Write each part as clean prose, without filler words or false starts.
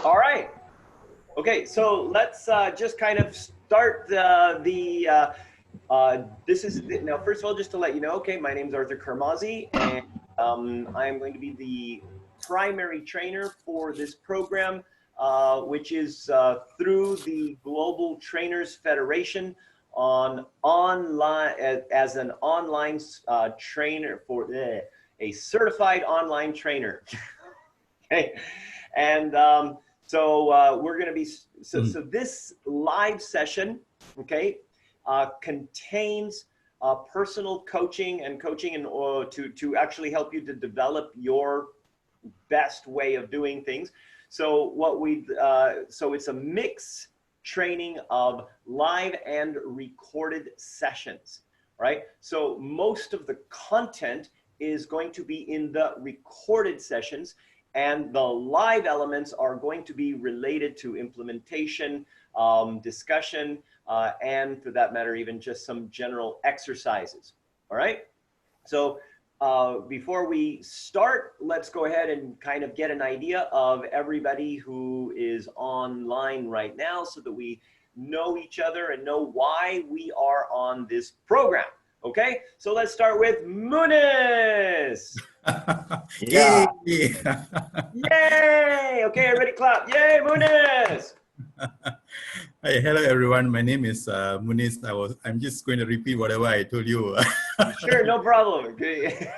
All right. Okay, so let's just kind of start this is now. First of all, just to let you know, okay, my name is Arthur Kermazi, and I am going to be the primary trainer for this program, which is through the Global Trainers Federation on online as an online trainer for a certified online trainer. Okay, and we're going to be so this live session, okay, contains personal coaching and to actually help you to develop your best way of doing things. So it's a mix training of live and recorded sessions, right? So most of the content is going to be in the recorded sessions, and the live elements are going to be related to implementation, discussion, and for that matter, even just some general exercises. All right. So before we start, let's go ahead and kind of get an idea of everybody who is online right now so that we know each other and know why we are on this program. Okay, so let's start with Muniz. Yeah. Yay! Okay, everybody clap. Yay, Muniz! Hey, hello everyone. My name is Muniz. I'm just going to repeat whatever I told you. Sure, no problem. Okay.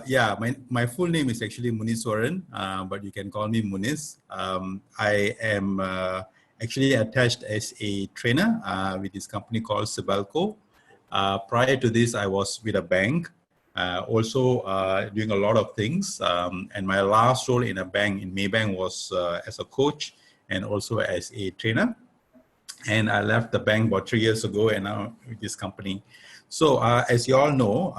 Yeah, my full name is actually Munizwaran, but you can call me Muniz. I am actually attached as a trainer with this company called Sibelco. Prior to this, I was with a bank, also doing a lot of things. And my last role in a bank, in Maybank, was as a coach and also as a trainer. And I left the bank about 3 years ago, and now with this company. So as you all know,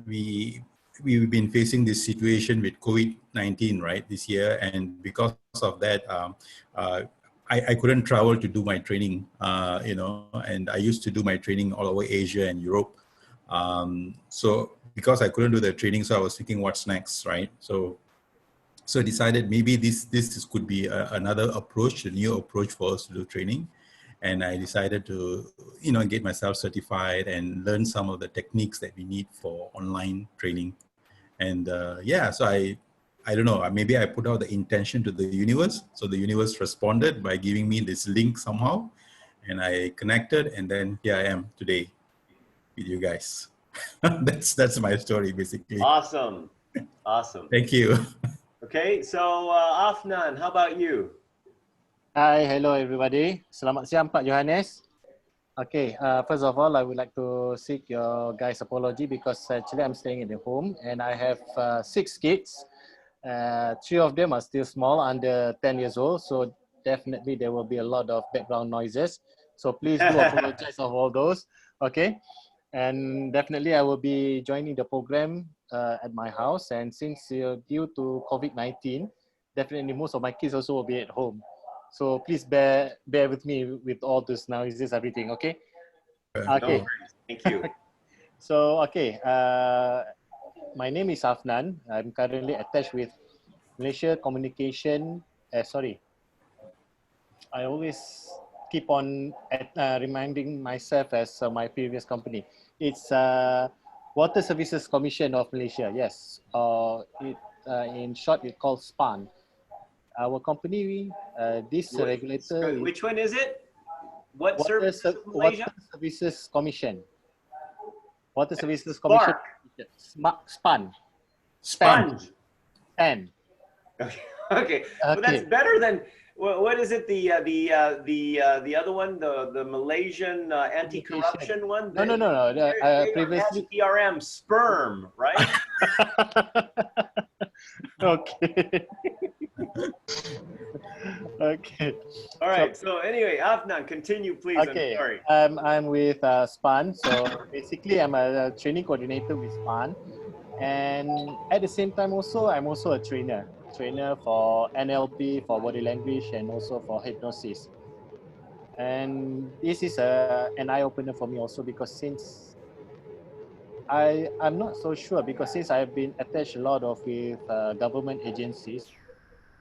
we've been facing this situation with COVID-19, right, this year. And because of that, I couldn't travel to do my training, and I used to do my training all over Asia and Europe. So because I couldn't do the training, so I was thinking what's next, right? So I decided maybe this could be another approach, a new approach for us to do training. And I decided to, get myself certified and learn some of the techniques that we need for online training. And so I don't know, maybe I put out the intention to the universe. So the universe responded by giving me this link somehow, and I connected, and then here I am today with you guys. That's my story, basically. Awesome. Awesome. Thank you. Okay, so Afnan, how about you? Hi, hello everybody. Selamat siang Pak Johannes. Okay, first of all, I would like to seek your guys' apology because actually I'm staying in the home and I have 6 kids. 3 of them are still small, under 10 years old. So definitely there will be a lot of background noises. So please do apologize of all those. Okay. And definitely I will be joining the program at my house. And since due to COVID-19, definitely most of my kids also will be at home. So please bear with me with all this noises, everything, okay? Okay. No, thank you. So, okay, my name is Afnan. I'm currently attached with Malaysia Communication, I always keep on reminding myself as my previous company. It's Water Services Commission of Malaysia, yes. In short, it's called SPAN. Our company, this regulator... Which one is it? What Water Services Commission. Water Services Commission. SPAN. Sponge. SPAN. Okay. Well, that's better than... What is it? The other one, the Malaysian anti-corruption one. No. Previously, SPRM, sperm, right? Okay. Okay. All right. So anyway, Afnan, continue, please. Okay. I'm sorry. I'm with SPAN. So basically, I'm a training coordinator with SPAN, and at the same time, I'm also a trainer for NLP, for body language, and also for hypnosis. And this is an eye-opener for me also, because since I'm not so sure, because since I've been attached a lot with government agencies,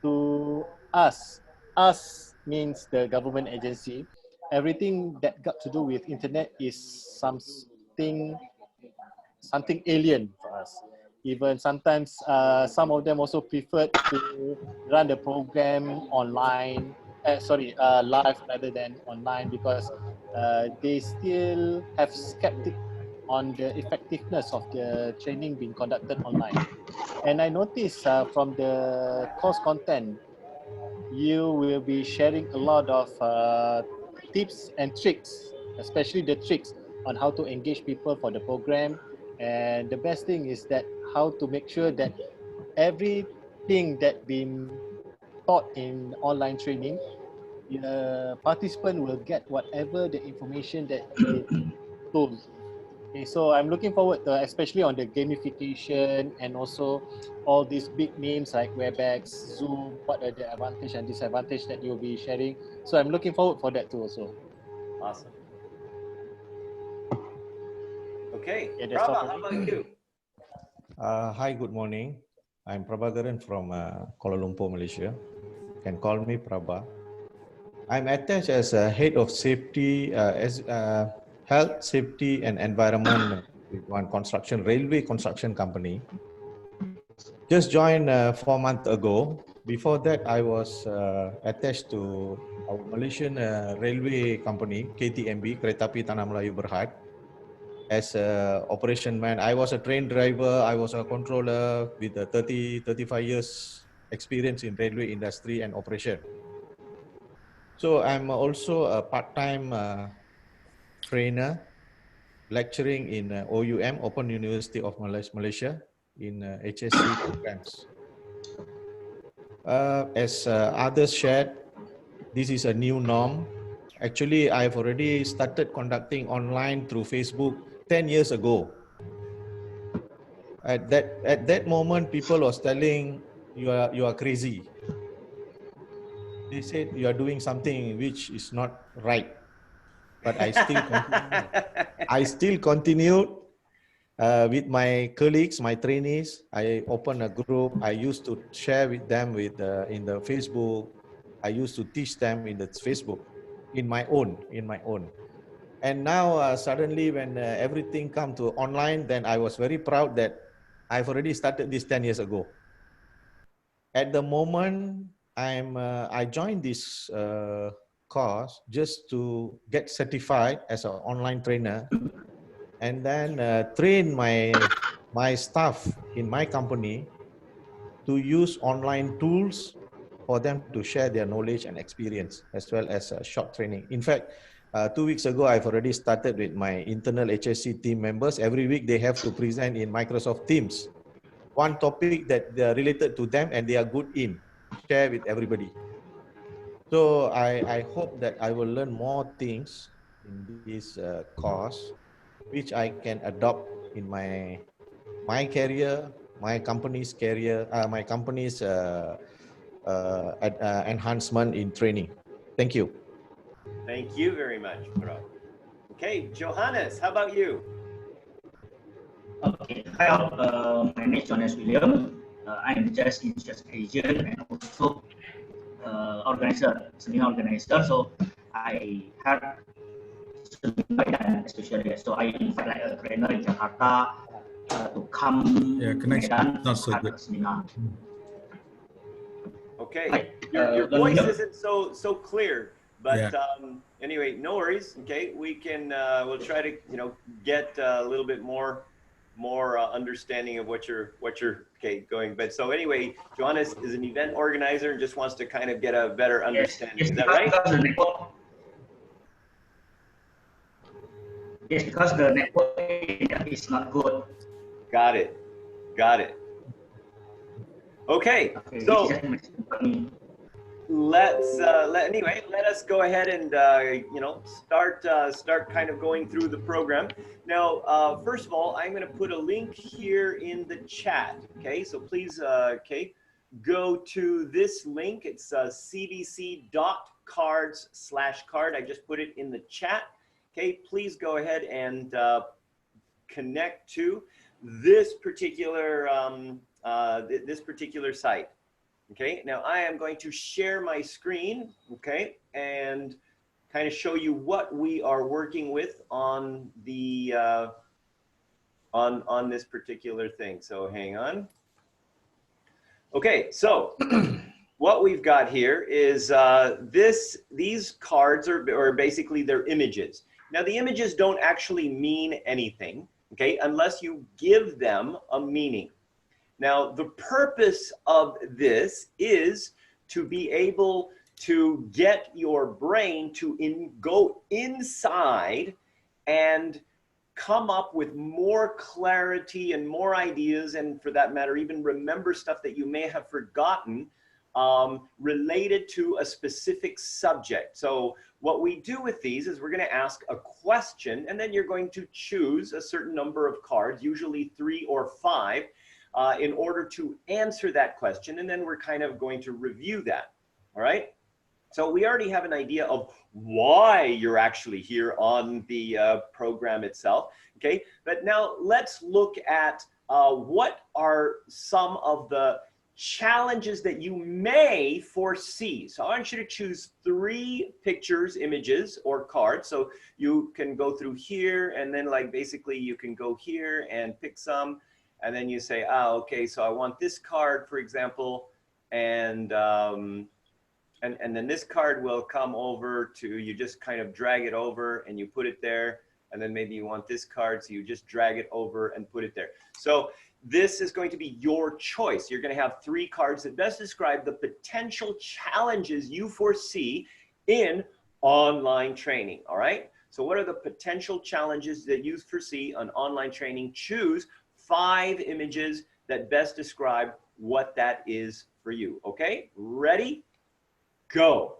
to us. Us means the government agency. Everything that got to do with internet is something alien for us. Even sometimes some of them also prefer to run the program online, live rather than online, because they still have skeptic on the effectiveness of the training being conducted online. And I noticed from the course content, you will be sharing a lot of tips and tricks, especially the tricks on how to engage people for the program. And the best thing is that how to make sure that everything that been taught in online training, the participant will get whatever the information that is told. Okay, so I'm looking forward to, especially on the gamification and also all these big names like WebEx, Zoom, what are the advantage and disadvantage that you'll be sharing. So I'm looking forward for that too also. Awesome. Okay, Yeah, that's all Prabha, for how me. about you? Hi, good morning. I'm Prabhakaran from Kuala Lumpur, Malaysia. You can call me Prabha. I'm attached as a head of safety, health, safety, and environment with one railway construction company. Just joined 4 months ago. Before that, I was attached to our Malaysian railway company, KTMB, Kereta Api Tanah Melayu Berhad. As a operation man, I was a train driver, I was a controller with a 35 years experience in railway industry and operation. So I'm also a part-time trainer lecturing in OUM, Open University of Malaysia, in HSC programs. As others shared, this is a new norm. Actually, I've already started conducting online through Facebook 10 years ago. At that moment, people was telling you are crazy. They said you are doing something which is not right. But I still continue. I still continued with my colleagues, my trainees. I opened a group. I used to share with them in the Facebook. I used to teach them in the Facebook, in my own. And now suddenly, when everything come to online, then I was very proud that I've already started this 10 years ago. At the moment, I joined this course just to get certified as an online trainer, and then train my staff in my company to use online tools for them to share their knowledge and experience, as well as short training. In fact, 2 weeks ago, I've already started with my internal HSC team members. Every week, they have to present in Microsoft Teams one topic that they are related to them and they are good in, share with everybody. So I hope that I will learn more things in this course, which I can adopt in my career, my company's career, my company's enhancement in training. Thank you. Thank you very much, Prabha. Okay, Johannes, how about you? Okay, hi all. My name is Johannes William. I'm just in agent and also organizer, seminar organizer. So I had seminar especially. So I invite like a trainer in Jakarta to come connection not so good. Seminar. Okay, Hi, your voice isn't so clear, but Yeah. Anyway, no worries. Okay, we can we'll try to get a little bit more understanding of what you're going. But so anyway, Johannes is an event organizer and just wants to kind of get a better understanding. Yes, is that right? Because the network is not good. Got it. Okay, so let us go ahead and start kind of going through the program. Now, first of all, I'm going to put a link here in the chat. Okay, so please go to this link. It's cbc.cards/card. I just put it in the chat. Okay, please go ahead and connect to this particular site. Okay, now I am going to share my screen, okay, and kind of show you what we are working with on the on this particular thing. So hang on. Okay, so what we've got here is these cards are basically they're images. Now the images don't actually mean anything, okay, unless you give them a meaning. Now the purpose of this is to be able to get your brain to go inside and come up with more clarity and more ideas, and for that matter, even remember stuff that you may have forgotten related to a specific subject. So what we do with these is we're going to ask a question, and then you're going to choose a certain number of cards, usually 3 or 5, in order to answer that question, and then we're kind of going to review that. All right? So we already have an idea of why you're actually here on the program itself, okay? But now let's look at what are some of the challenges that you may foresee. So I want you to choose 3 pictures, images, or cards. So you can go through here, and then like basically you can go here and pick some, and then you say, oh, okay, so I want this card, for example, and then this card will come over to, you just kind of drag it over and you put it there. And then maybe you want this card, so you just drag it over and put it there. So this is going to be your choice. You're going to have 3 cards that best describe the potential challenges you foresee in online training, all right? So what are the potential challenges that you foresee on online training? Choose 5 images that best describe what that is for you, okay? Ready? Go.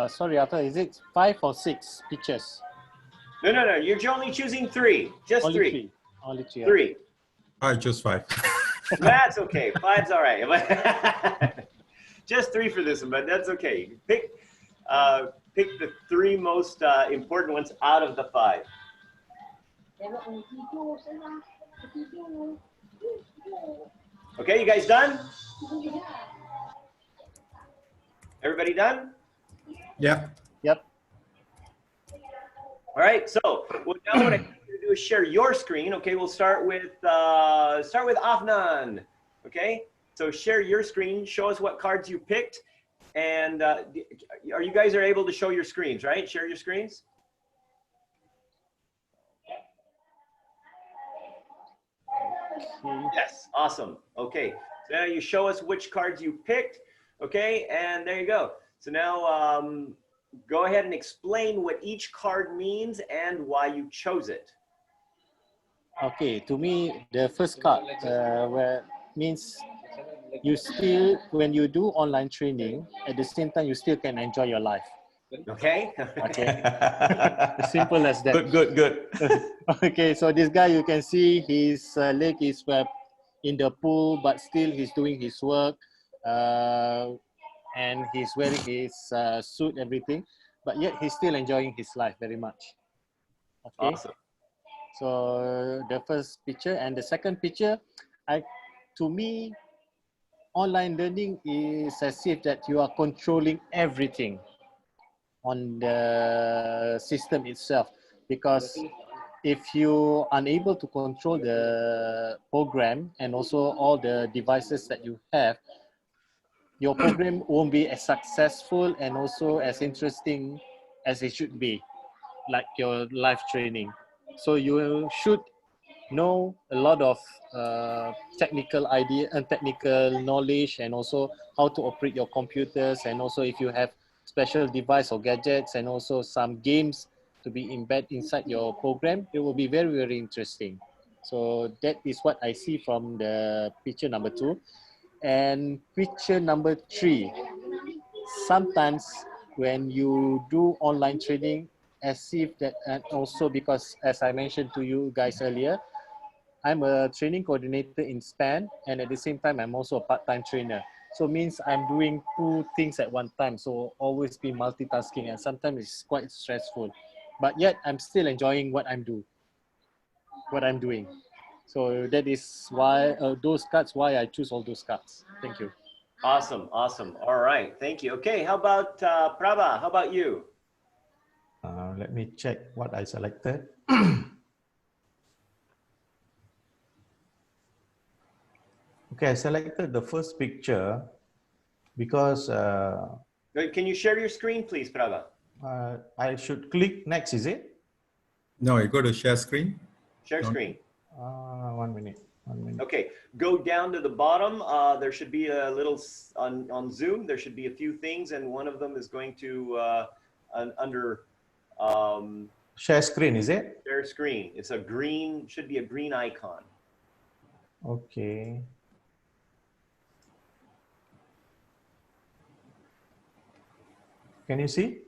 Sorry, Arthur, is it 5 or 6 pictures? No. You're only choosing 3. Just Only 3. 3. Only 3. 3. I chose 5. That's okay. 5's all right. Just 3 for this one, but that's okay. Pick the 3 most important ones out of the 5. Okay, you guys done? Everybody done? Yeah. Yep. All right. So well, now what I need you to do is share your screen. Okay, we'll start with Afnan. Okay, so share your screen. Show us what cards you picked, and are you guys able to show your screens? Right? Share your screens. Yes. Awesome. Okay. So now you show us which cards you picked. Okay, and there you go. So now go ahead and explain what each card means and why you chose it. Okay, to me, the first card where means you still, when you do online training, at the same time, you still can enjoy your life. Okay. Okay. Simple as that. Good. Okay, so this guy, you can see his leg is in the pool, but still he's doing his work. And he's wearing his suit, everything, but yet he's still enjoying his life very much. Okay. Awesome. So the first picture, and the second picture, to me, online learning is as if that you are controlling everything on the system itself, because if you are unable to control the program and also all the devices that you have, your program won't be as successful and also as interesting as it should be, like your live training. So you should know a lot of technical idea and technical knowledge, and also how to operate your computers, and also if you have special device or gadgets, and also some games to be embedded inside your program, it will be very, very interesting. So that is what I see from the picture number 2. And picture number 3, sometimes when you do online training, as if that, and also because as I mentioned to you guys earlier, I'm a training coordinator in SPAN, and at the same time, I'm also a part-time trainer. So means I'm doing 2 things at one time. So always be multitasking, and sometimes it's quite stressful. But yet I'm still enjoying what I'm doing. So that is why those cards, why I choose all those cards. Thank you. Awesome, awesome. All right, thank you. Okay, how about Prabha? How about you? Let me check what I selected. Okay, I selected the first picture because Can you share your screen, please, Prabha? I should click next, is it? No, you go to share screen. Share No. screen. 1 minute. 1 minute. Okay, go down to the bottom. There should be a little, on Zoom, there should be a few things, and one of them is going to, under Share screen, is it? share screen. It's a green, should be a green icon. Okay. Can you see?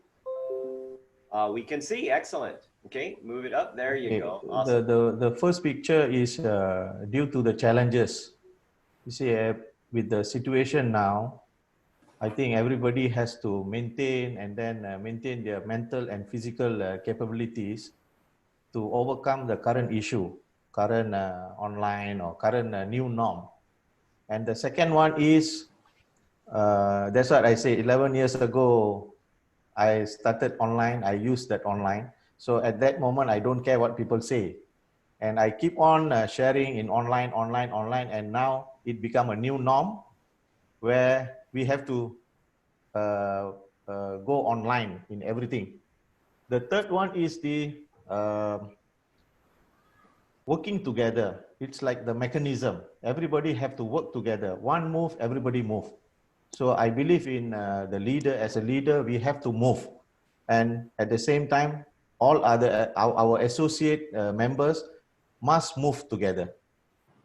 We can see, excellent. Okay, move it up, there you Okay. go. Awesome. The first picture is due to the challenges. You see, with the situation now, I think everybody has to maintain and then maintain their mental and physical capabilities to overcome the current issue, current online or current new norm. And the second one is, that's what I say, 11 years ago, I started online, I used that online. So at that moment, I don't care what people say. And I keep on sharing in online, and now it become a new norm where we have to go online in everything. The third one is the working together. It's like the mechanism. Everybody have to work together. One move, everybody move. So I believe in the leader. As a leader, we have to move. And at the same time, all other our associate members must move together.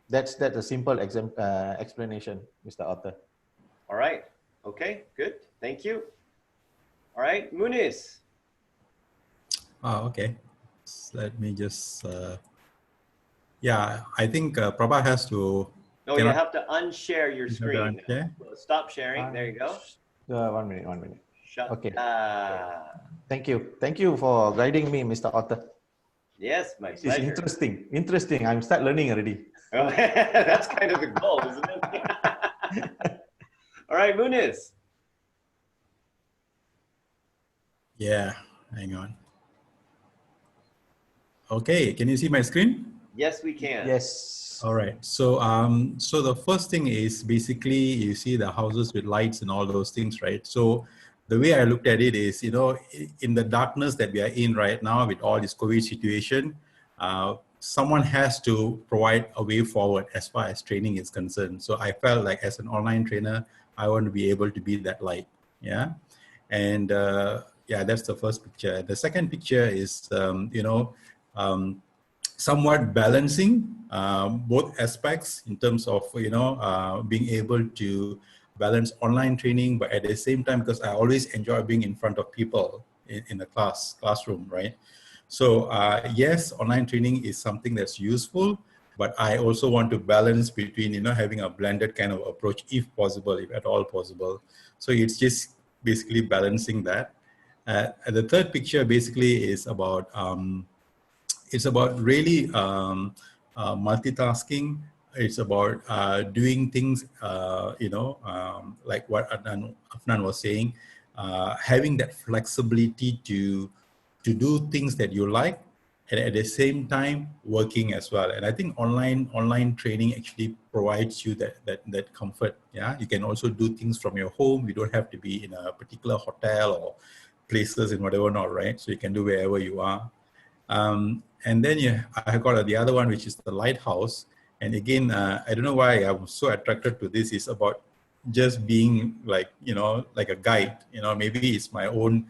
That's a simple explanation, Mr. Arthur. All right, okay, good, thank you. All right, Muniz. Okay. Let me just, yeah, I think Prabha has to. No, you have to unshare your screen. Unshare? Stop sharing, there you go. 1 minute, 1 minute. Shut. Okay. Thank you for guiding me, Mr. Arthur. Yes, my This pleasure. is interesting. I'm start learning already. Oh, that's kind of the goal, isn't it? All right, Muniz. Yeah, hang on. Okay, can you see my screen? Yes, we can. Yes. All right. So, so the first thing is basically you see the houses with lights and all those things, right? So, the way I looked at it is, you know, in the darkness that we are in right now with all this COVID situation, someone has to provide a way forward as far as training is concerned. So, I felt like as an online trainer, I want to be able to be that light. Yeah, and yeah, that's the first picture. The second picture is, you know. Somewhat balancing both aspects in terms of, you know, being able to balance online training, but at the same time, because I always enjoy being in front of people in the classroom, right? So yes, online training is something that's useful, but I also want to balance between, you know, having a blended kind of approach if possible, if at all possible. So it's just basically balancing that. And the third picture basically is about it's about really multitasking. It's about doing things, you know, like what Afnan was saying, having that flexibility to do things that you like, and at the same time working as well. And I think online training actually provides you that comfort. Yeah, you can also do things from your home. You don't have to be in a particular hotel or places and whatever not, right? So you can do wherever you are. And then I got the other one, which is the lighthouse. And again, I don't know why I'm so attracted to this. It's about just being like, you know, like a guide. You know, maybe it's my own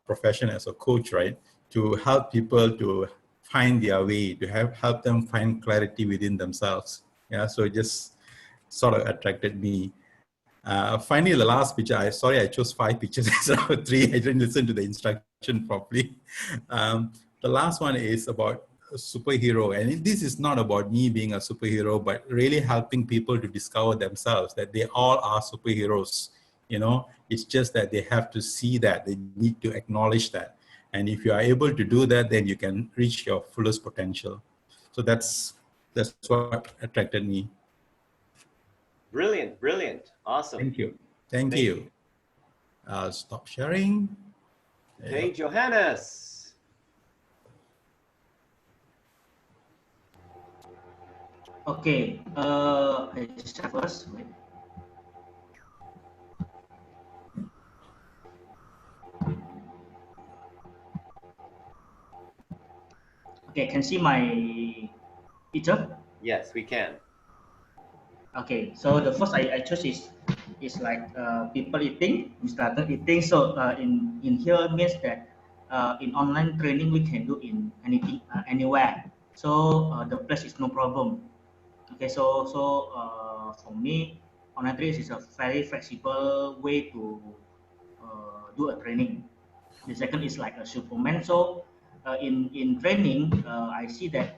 profession as a coach, right? To help people to find their way, to help them find clarity within themselves. Yeah, so it just sort of attracted me. Finally, the last picture, I chose 5 pictures instead of 3. I didn't listen to the instruction properly. The last one is about a superhero. And this is not about me being a superhero, but really helping people to discover themselves, that they all are superheroes. You know, it's just that they have to see that, they need to acknowledge that. And if you are able to do that, then you can reach your fullest potential. So that's what attracted me. Brilliant, brilliant. Awesome. Thank you. Thank you. Stop sharing. Okay, Johannes. Okay, I start first. Wait. Okay, can see my picture? Yes, we can. Okay, so the first I chose is like people eating. We started eating. So in here means that in online training we can do in anything anywhere. So the place is no problem. Okay, so for me, online training is a very flexible way to do a training. The second is like a Superman. So in training, I see that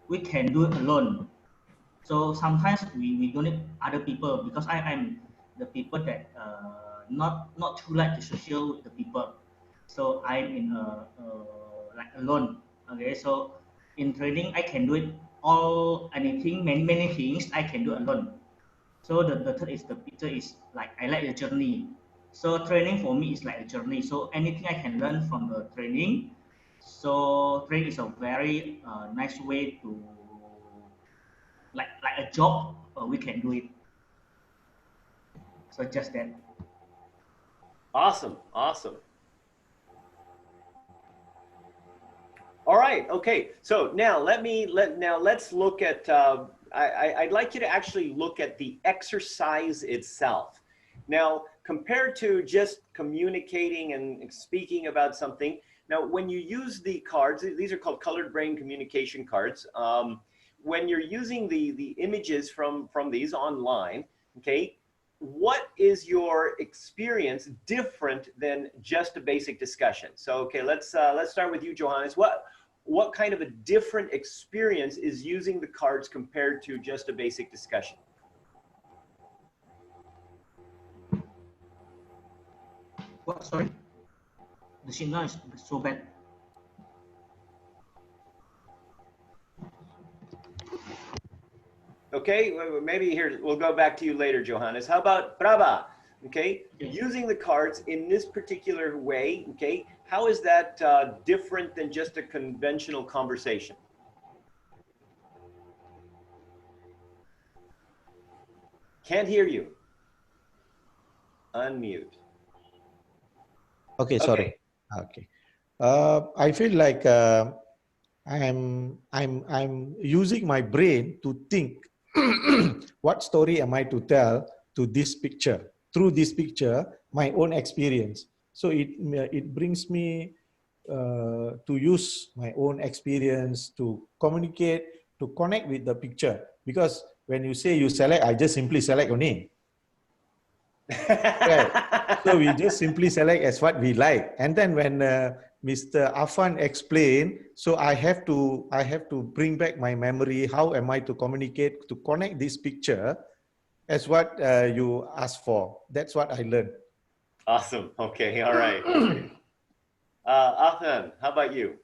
we can do it alone. So sometimes we don't need other people because I'm the people that not too like to social with the people. So I'm in like alone. Okay, so in training I can do it all anything many things I can do alone. So the third is the picture is like I like the journey. So training for me is like a journey. So anything I can learn from the training. So training is a very nice way to like a job, we can do it. So just that. Awesome, awesome. All right, okay. So now let's look at. I'd like you to actually look at the exercise itself. Now, compared to just communicating and speaking about something. Now, when you use the cards, these are called colored brain communication cards. When you're using the images from these online, okay, what is your experience different than just a basic discussion? So, okay, let's start with you, Johannes. What kind of a different experience is using the cards compared to just a basic discussion? What? Sorry, the signal is so bad. Okay, maybe here, we'll go back to you later, Johannes. How about Prabha? Okay, Yes. using the cards in this particular way, okay, how is that different than just a conventional conversation? Can't hear you. Unmute. Okay, sorry. Okay. I feel like I'm using my brain to think what story am I to tell to this picture, through this picture, my own experience. So it brings me to use my own experience to communicate, to connect with the picture. Because when you say you select, I just simply select only. Right. So we just simply select as what we like. And then when Mr. Afan explained, so I have to bring back my memory. How am I to communicate, to connect this picture as what you asked for? That's what I learned. Awesome. Okay. All right. Afan, how about you?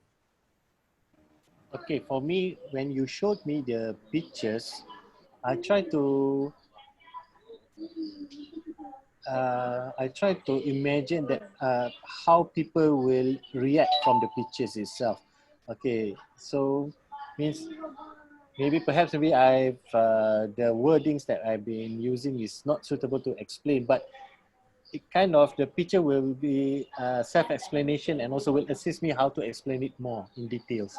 Okay, for me, when you showed me the pictures, I try to imagine that how people will react from the pictures itself. Okay, so means maybe I've the wordings that I've been using is not suitable to explain, but it kind of the picture will be self-explanation and also will assist me how to explain it more in details.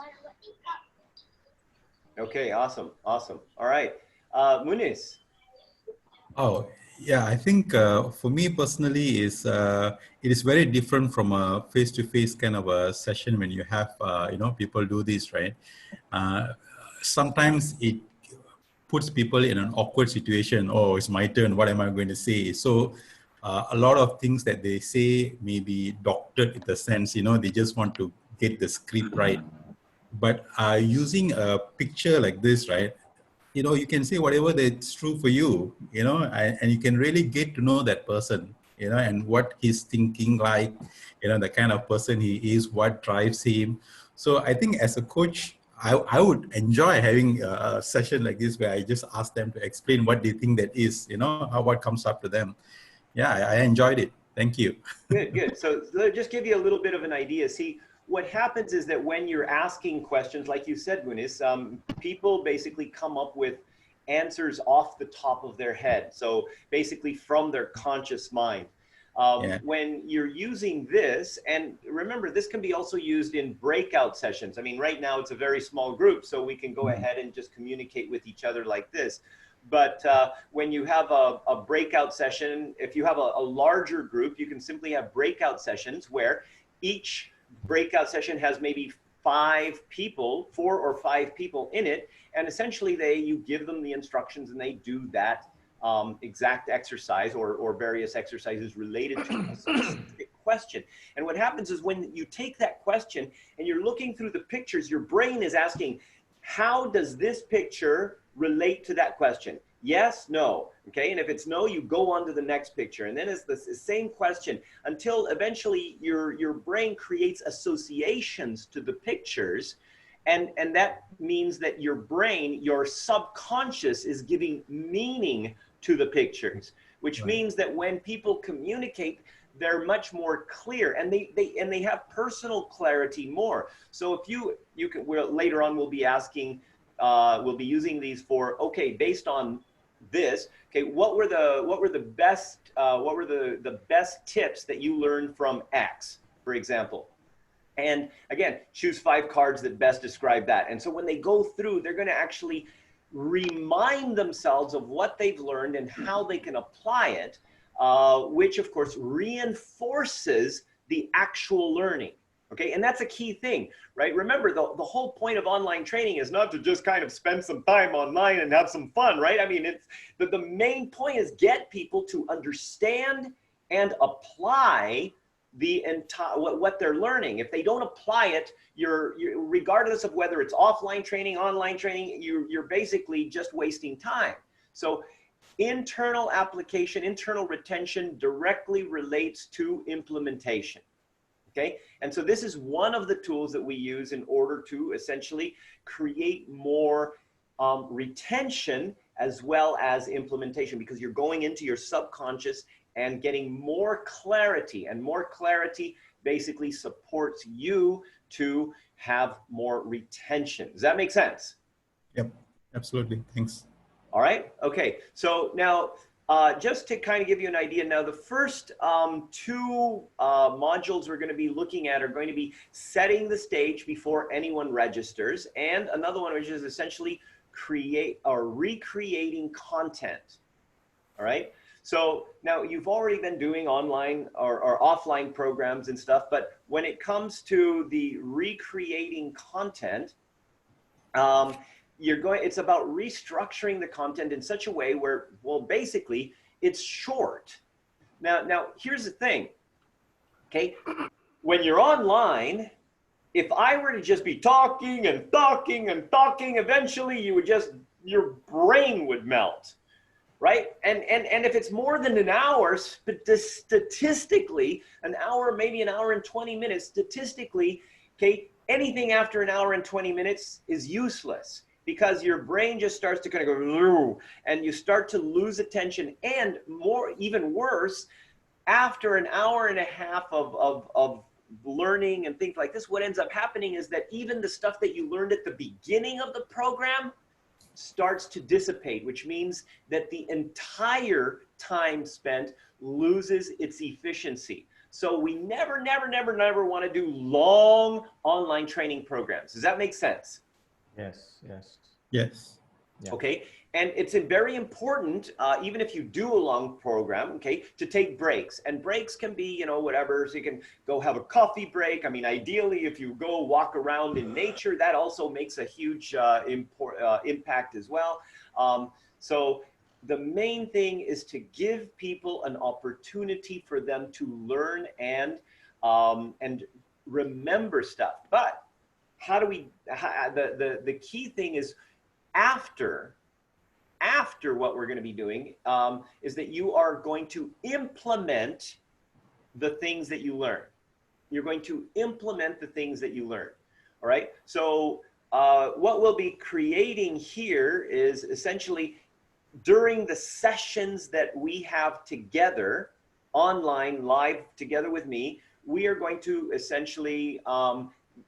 Okay. Awesome. Awesome. All right. Muniz. Oh, Yeah, I think for me personally it is very different from a face-to-face kind of a session when you have people do this, right? Sometimes it puts people in an awkward situation. Oh, it's my turn. What am I going to say? So a lot of things that they say may be doctored in the sense, they just want to get the script right. But using a picture like this, right? You can say whatever that's true for you, and you can really get to know that person, and what he's thinking like, the kind of person he is, what drives him. So I think as a coach, I would enjoy having a session like this where I just ask them to explain what they think that is, what comes up to them. Yeah, I enjoyed it. Thank you. Good, good. So just give you a little bit of an idea. See, what happens is that when you're asking questions, like you said, Munis, people basically come up with answers off the top of their head. So basically from their conscious mind. When you're using this, and remember, this can be also used in breakout sessions. I mean, right now it's a very small group, so we can go ahead and just communicate with each other like this. But when you have a breakout session, if you have a larger group, you can simply have breakout sessions where each breakout session has maybe 4 or 5 people in it. And essentially you give them the instructions and they do that exact exercise or various exercises related to a specific question. And what happens is when you take that question and you're looking through the pictures, your brain is asking, how does this picture relate to that question? Yes, no. Okay, and if it's no, you go on to the next picture. And then it's the same question until eventually your brain creates associations to the pictures. And that means that your brain, your subconscious, is giving meaning to the pictures, which means that when people communicate, they're much more clear, and they have personal clarity more. So if you can, later on we'll be asking, we'll be using these for, okay, based on this, okay, what were the best tips that you learned from X, for example? And again, choose 5 cards that best describe that. And so when they go through, they're going to actually remind themselves of what they've learned and how they can apply it, which of course reinforces the actual learning. Okay, and that's a key thing, right? Remember, the whole point of online training is not to just kind of spend some time online and have some fun, right? I mean, it's the main point is get people to understand and apply the entire what they're learning. If they don't apply it, you're regardless of whether it's offline training, online training, you're basically just wasting time. So internal application, internal retention directly relates to implementation. Okay, and so this is one of the tools that we use in order to essentially create more retention as well as implementation, because you're going into your subconscious and getting more clarity, and more clarity basically supports you to have more retention. Does that make sense? Yep, absolutely. Thanks. All right. Okay. So now, just to kind of give you an idea, now the first 2 modules we're going to be looking at are going to be setting the stage before anyone registers, and another one which is essentially recreating content. All right. So now you've already been doing online or offline programs and stuff, but when it comes to the recreating content, it's about restructuring the content in such a way where, well, basically it's short. Now here's the thing, okay? When you're online, if I were to just be talking and talking and talking, eventually your brain would melt, right? And if it's more than an hour, statistically, an hour, maybe an hour and 20 minutes, statistically, okay, anything after an hour and 20 minutes is useless, because your brain just starts to kind of go, and you start to lose attention. And even worse, after an hour and a half of learning and things like this, what ends up happening is that even the stuff that you learned at the beginning of the program starts to dissipate, which means that the entire time spent loses its efficiency. So we never want to do long online training programs. Does that make sense? Yes, yes. Yes. Yeah. Okay. And it's very important, even if you do a long program, okay, to take breaks. And breaks can be, you know, whatever. So you can go have a coffee break. I mean, ideally, if you go walk around in nature, that also makes a huge impact as well. So the main thing is to give people an opportunity for them to learn and remember stuff. But how do we? The key thing is after what we're going to be doing is that you are going to implement the things that you learn. You're going to implement the things that you learn. All right. So what we'll be creating here is essentially during the sessions that we have together, online, live together with me, we are going to essentially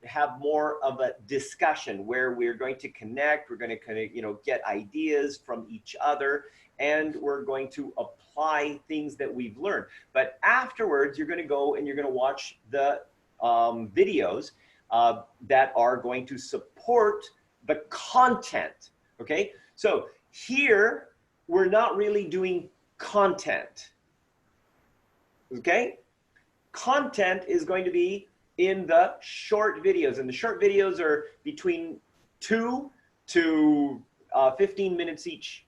have more of a discussion where we're going to connect, we're going to kind of, you know, get ideas from each other, and we're going to apply things that we've learned. But afterwards, you're going to go and you're going to watch the videos that are going to support the content. Okay, so here we're not really doing content. Okay, content is going to be in the short videos, and the short videos are between 2 to 15 minutes each.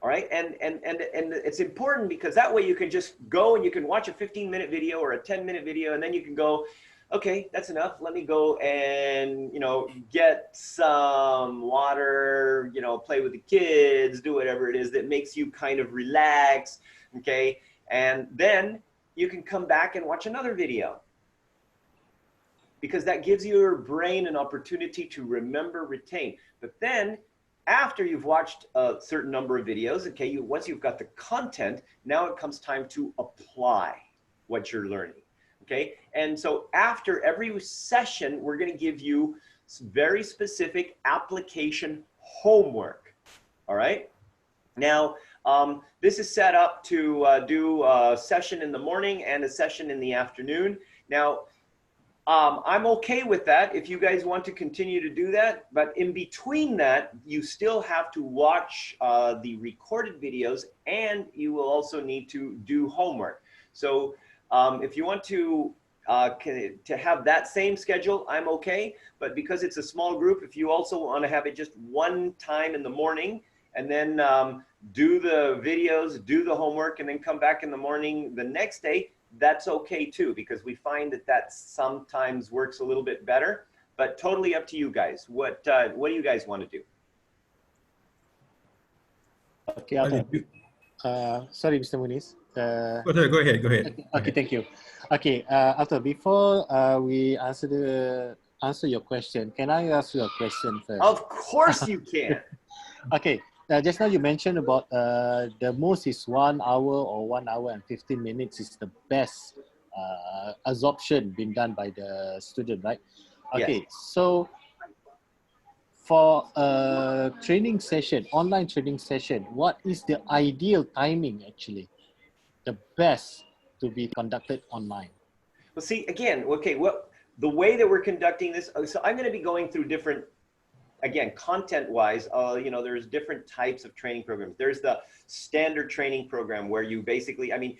All right, and it's important because that way you can just go and you can watch a 15-minute video or a 10-minute video, and then you can go, okay, that's enough. Let me go and, you know, get some water, you know, play with the kids, do whatever it is that makes you kind of relax, okay? And then you can come back and watch another video, because that gives your brain an opportunity to remember, retain. But then after you've watched a certain number of videos, okay, once you've got the content, now it comes time to apply what you're learning, okay? And so after every session, we're gonna give you very specific application homework, all right? Now, this is set up to do a session in the morning and a session in the afternoon. Now, I'm okay with that if you guys want to continue to do that, but in between that, you still have to watch the recorded videos, and you will also need to do homework. So if you want to have that same schedule, I'm okay, but because it's a small group, if you also want to have it just one time in the morning, and then do the videos, do the homework, and then come back in the morning the next day, that's okay too, because we find that sometimes works a little bit better, but totally up to you guys. What do you guys want to do? Okay, Arthur. Sorry, Mr. Muniz. Go ahead. Okay, thank you. Okay, Arthur, before we answer your question, can I ask you a question first? Of course you can. Okay, just now you mentioned about the most is 1 hour or 1 hour and 15 minutes is the best absorption being done by the student, right? Okay, yes. So for a training session, online training session, what is the ideal timing actually? The best to be conducted online? Well, see, again, okay, well, the way that we're conducting this, so I'm going to be going through different, again, content-wise, you know, there's different types of training programs. There's the standard training program where you basically, I mean,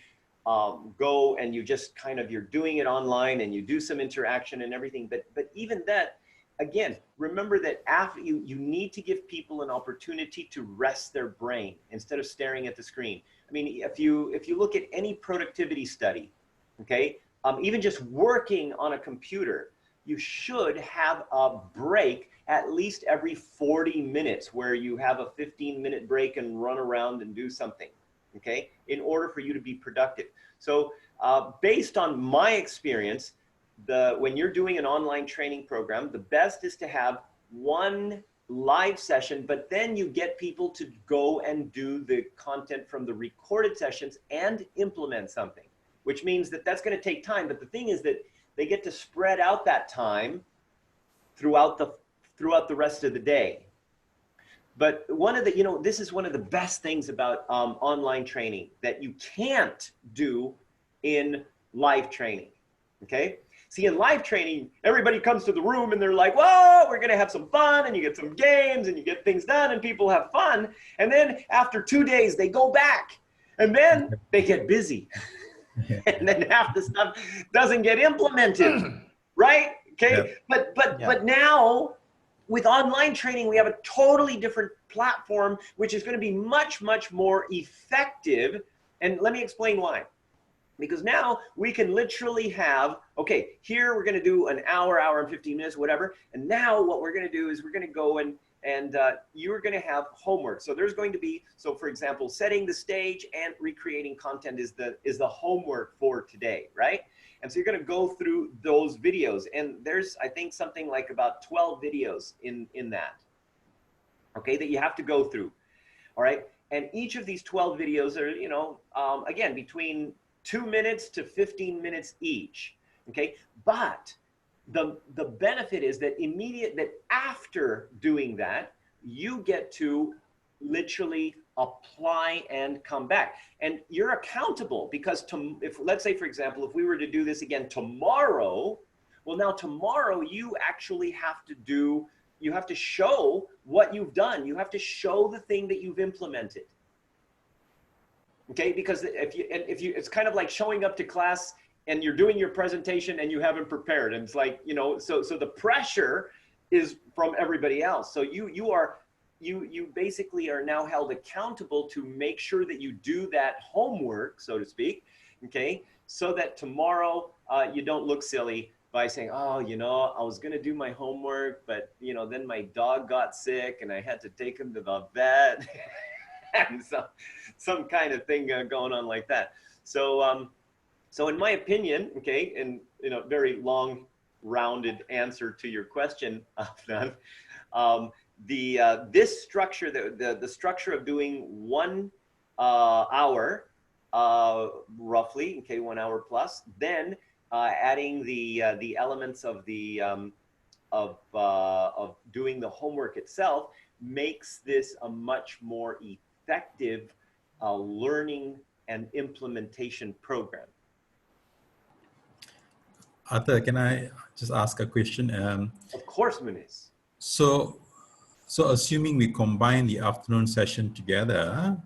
go and you just kind of, you're doing it online and you do some interaction and everything. But even that, again, remember that after you need to give people an opportunity to rest their brain instead of staring at the screen. I mean, if you look at any productivity study, okay, even just working on a computer, you should have a break at least every 40 minutes where you have a 15-minute break and run around and do something, okay, in order for you to be productive. So based on my experience, when you're doing an online training program, the best is to have one live session, but then you get people to go and do the content from the recorded sessions and implement something, which means that that's going to take time. But the thing is that they get to spread out that time throughout the rest of the day. But one of the, you know, this is one of the best things about online training that you can't do in live training. Okay. See, in live training, everybody comes to the room and they're like, whoa, we're going to have some fun, and you get some games and you get things done and people have fun. And then after 2 days, they go back and then they get busy. And then half the stuff doesn't get implemented, right? Okay. Yep. But now with online training, we have a totally different platform, which is going to be much, much more effective. And let me explain why. Because now we can literally have, okay, here we're going to do an hour, hour and 15 minutes, whatever. And now what we're going to do is we're going to go and you're going to have homework. So there's going to be, so for example, setting the stage and recreating content is the homework for today, right? And so you're going to go through those videos. And there's, I think, something like about 12 videos in that, okay, that you have to go through. All right. And each of these 12 videos are, you know, again, between 2 minutes to 15 minutes each, okay? But the benefit is that after doing that, you get to literally apply and come back. And you're accountable because if let's say, for example, if we were to do this again tomorrow, well, now tomorrow you actually have to show what you've done. You have to show the thing that you've implemented. Okay, because if you, it's kind of like showing up to class and you're doing your presentation and you haven't prepared, and it's like, you know, so the pressure is from everybody else. So you basically are now held accountable to make sure that you do that homework, so to speak. Okay, so that tomorrow you don't look silly by saying, oh, you know, I was gonna do my homework, but you know, then my dog got sick and I had to take him to the vet. And some kind of thing going on like that. So so in my opinion, okay, and you know, very long rounded answer to your question, this structure, the structure of doing 1 hour roughly, okay, 1 hour plus, then adding the elements of of doing the homework itself makes this a much more effective learning and implementation program. Arthur, can I just ask a question? Of course, Muniz. So assuming we combine the afternoon session together,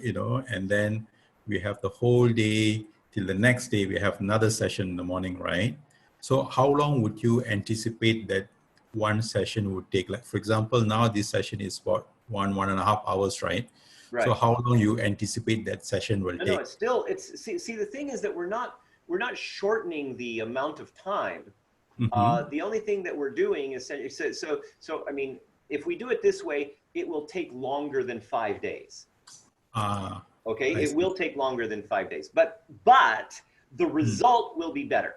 you know, and then we have the whole day till the next day, we have another session in the morning, right? So how long would you anticipate that one session would take? Like, for example, now this session is about 1.5 hours, right? Right. So how long you anticipate that session will take? No, it's still, see, the thing is that we're not shortening the amount of time. Mm-hmm. The only thing that we're doing is, so I mean, if we do it this way, it will take longer than 5 days. Okay, it will take longer than 5 days, but the result will be better.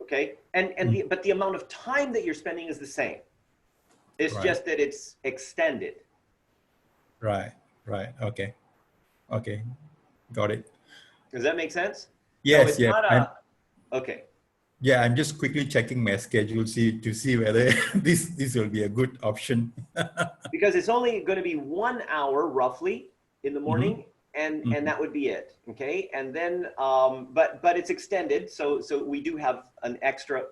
Okay, but the amount of time that you're spending is the same. It's just that it's extended. Right. Okay. Got it. Does that make sense? Yes. So it's okay. Yeah, I'm just quickly checking my schedule to see whether this will be a good option. Because it's only going to be 1 hour roughly in the morning, mm-hmm. and that would be it. Okay, and then but it's extended, so we do have an extra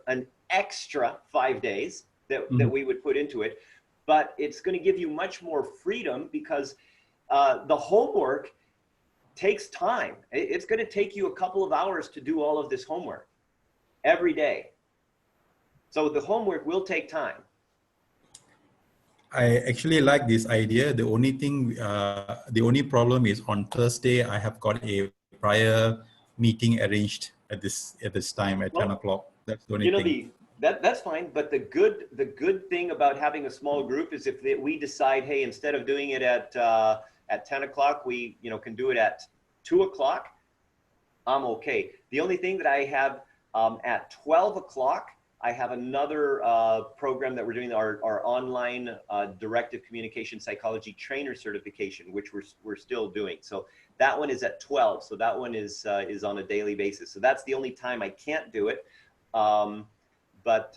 5 days that mm-hmm. that we would put into it, but it's going to give you much more freedom because the homework takes time. It's going to take you a couple of hours to do all of this homework every day. So the homework will take time. I actually like this idea. The only thing, the only problem is on Thursday, I have got a prior meeting arranged at this time at 10 o'clock. That's the only thing. That's fine. But the good thing about having a small group is if we decide, hey, instead of doing it at 10 o'clock, we can do it at 2 o'clock. I'm okay. The only thing that I have at 12 o'clock, I have another program that we're doing, our online directive communication psychology trainer certification, which we're still doing. So that one is at 12. So that one is on a daily basis. So that's the only time I can't do it. But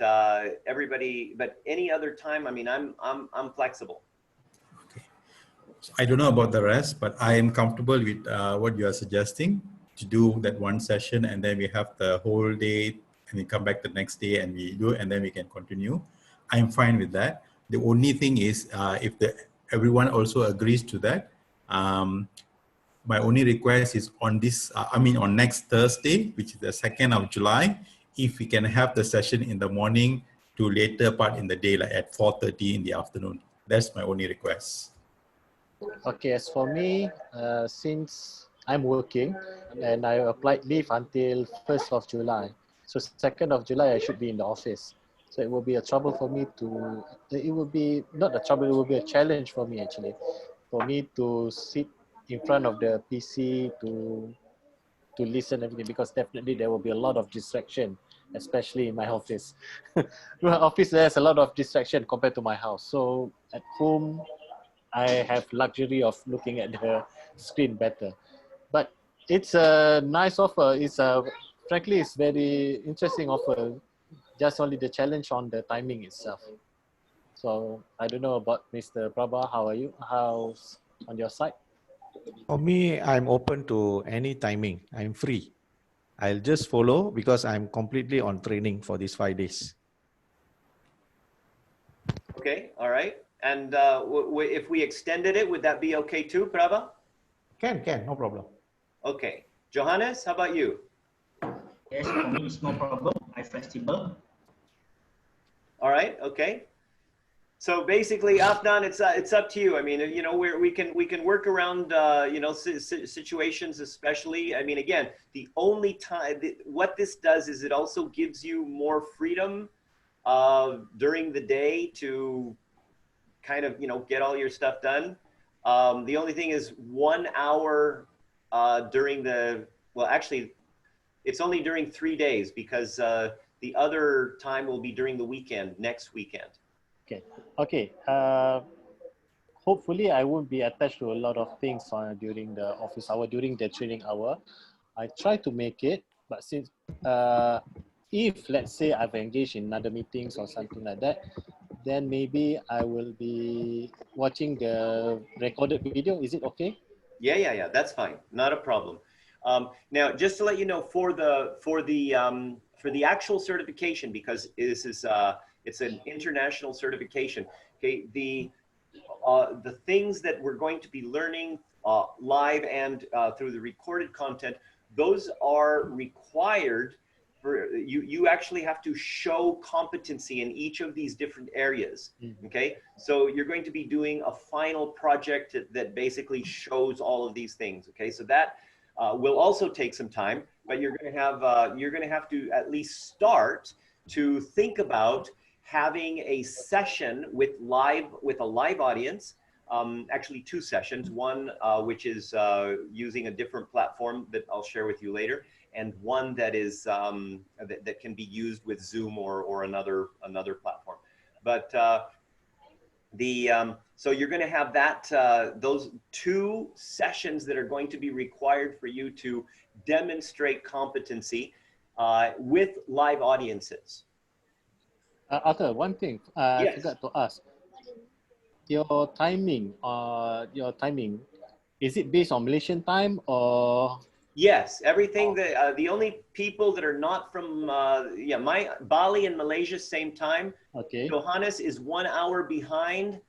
any other time, I mean, I'm flexible. Okay. So I don't know about the rest, but I am comfortable with what you are suggesting to do that one session, and then we have the whole day, and we come back the next day and we do it, and then we can continue. I'm fine with that. The only thing is, if everyone also agrees to that, my only request is on this, on next Thursday, which is the 2nd of July, if we can have the session in the morning to later part in the day, like at 4:30 in the afternoon. That's my only request. Okay, as for me, since I'm working and I applied leave until 1st of July, so 2nd of July I should be in the office. So it will be a trouble for me to, it will be, not a trouble, it will be a challenge for me actually, for me to sit in front of the PC to listen everything, because definitely there will be a lot of distraction, especially in my office. My office, there's a lot of distraction compared to my house. So at home, I have luxury of looking at the screen better. But it's a nice offer. Frankly, it's very interesting offer. Just only the challenge on the timing itself. So I don't know about Mr. Prabha. How are you? How's on your side? For me, I'm open to any timing. I'm free. I'll just follow because I'm completely on training for these 5 days. Okay, all right. And if we extended it, would that be okay too, Prabha? Can, no problem. Okay. Johannes, how about you? Yes, for me it's no problem. I'm flexible. All right. Okay. So basically, Afnan, it's up to you. I mean, you know, we can work around you know, situations, especially. I mean, again, the only time what this does is it also gives you more freedom during the day to kind of, you know, get all your stuff done. The only thing is 1 hour during the, well, actually, it's only during 3 days, because the other time will be during the weekend, next weekend. Okay. Hopefully, I won't be attached to a lot of things during the office hour, during the training hour. I try to make it, but since if let's say I've engaged in other meetings or something like that, then maybe I will be watching the recorded video. Is it okay? Yeah. That's fine. Not a problem. Now, just to let you know, for the actual certification, because this is it's an international certification. Okay, the things that we're going to be learning live and through the recorded content, those are required. You actually have to show competency in each of these different areas. Okay, so you're going to be doing a final project that basically shows all of these things. Okay, so that will also take some time, but you're going to have to at least start to think about having a session with a live audience. Actually 2 sessions, one which is using a different platform that I'll share with you later, and one that is that can be used with Zoom or another platform. But so you're going to have those 2 sessions that are going to be required for you to demonstrate competency with live audiences. Arthur, one thing I Yes. forgot to ask. Your timing, is it based on Malaysian time or? Yes, everything that the only people that are not from my Bali and Malaysia same time. Okay. Johannes is 1 hour behind,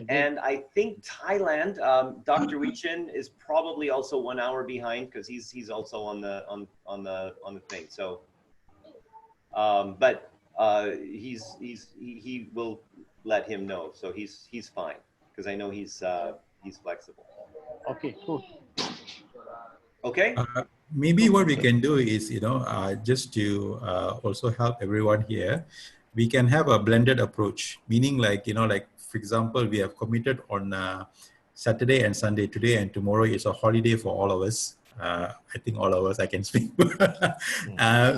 and I think Thailand, Dr. Wichin is probably also 1 hour behind, because he's also on the thing. So, but he will let him know. So he's fine, because I know he's flexible. Okay, cool. Okay. Maybe what we can do is, you know, just to also help everyone here, we can have a blended approach, meaning like, you know, like, for example, we have committed on Saturday and Sunday. Today and tomorrow is a holiday for all of us. I think all of us, I can speak.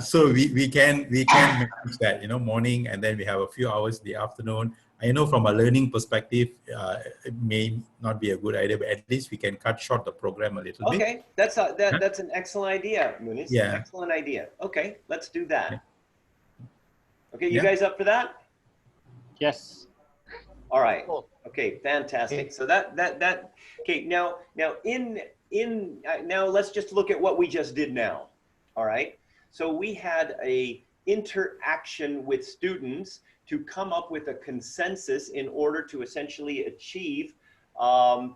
So we can manage that, you know, morning, and then we have a few hours in the afternoon. I know from a learning perspective, it may not be a good idea, but at least we can cut short the program a little bit. Okay, that's an excellent idea, Muniz. Yeah. Excellent idea. Okay, let's do that. Yeah. Okay, you guys up for that? Yes. All right. Cool. Okay, fantastic. So that okay, now now let's just look at what we just did now. All right. So we had a interaction with students to come up with a consensus in order to essentially achieve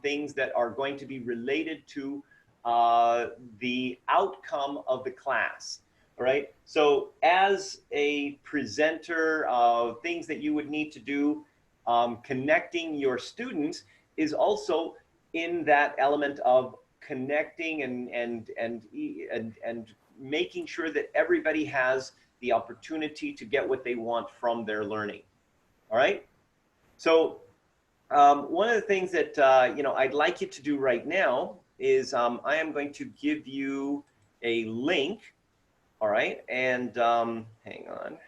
things that are going to be related to the outcome of the class. All right. So as a presenter, things that you would need to do, connecting your students is also in that element of connecting and making sure that everybody has the opportunity to get what they want from their learning. All right. So one of the things that I'd like you to do right now is I am going to give you a link. All right, and hang on.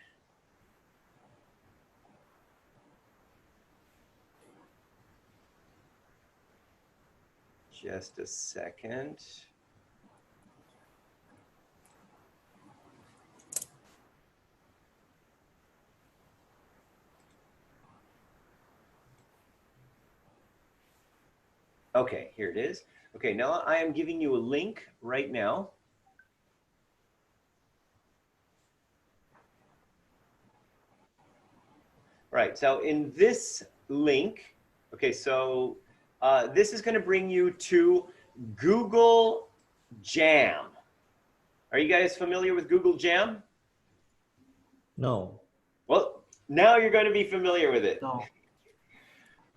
Just a second. Okay, here it is. Okay, now I am giving you a link right now. Right, so in this link, okay, so this is going to bring you to Google Jam. Are you guys familiar with Google Jam? No. Well, now you're going to be familiar with it. No.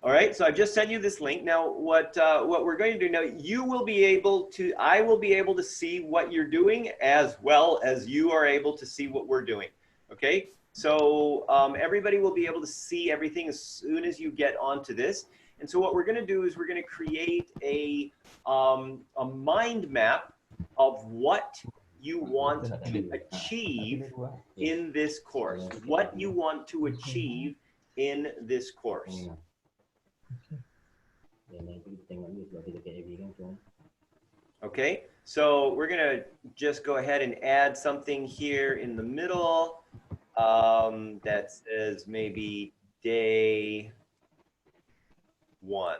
All right, so I've just sent you this link. Now, what we're going to do now, I will be able to see what you're doing as well as you are able to see what we're doing. Okay, so everybody will be able to see everything as soon as you get onto this. And so what we're going to do is we're going to create a mind map of what you want to achieve in this course. What you want to achieve in this course. Okay, so we're gonna just go ahead and add something here in the middle that says maybe day 1.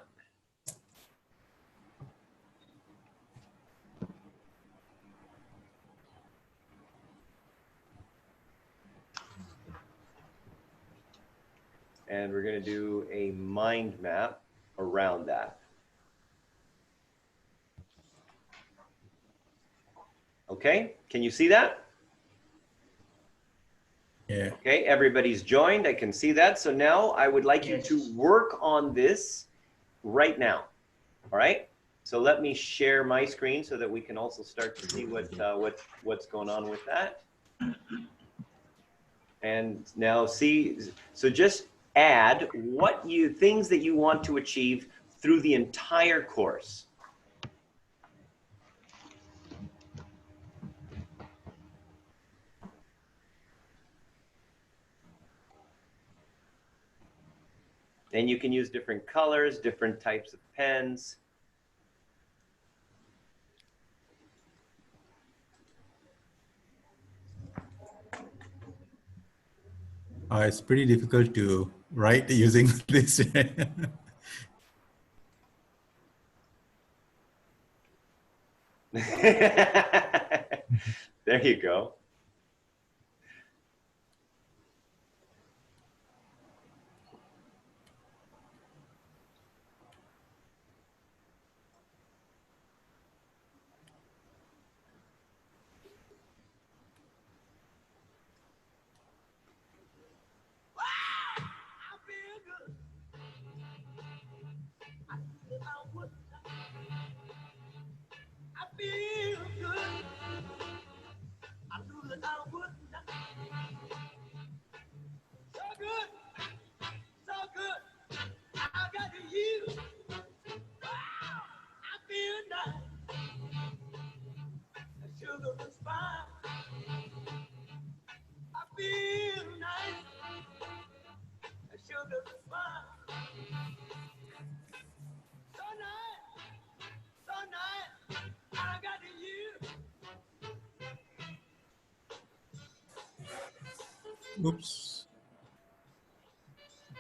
And we're gonna do a mind map around that. Okay, can you see that? Yeah. Okay, everybody's joined. I can see that. So now I would like you to work on this right now. All right. So let me share my screen so that we can also start to see what's going on with that. And now see, so just add things that you want to achieve through the entire course. And you can use different colors, different types of pens. It's pretty difficult to write using this. There you go. Oops.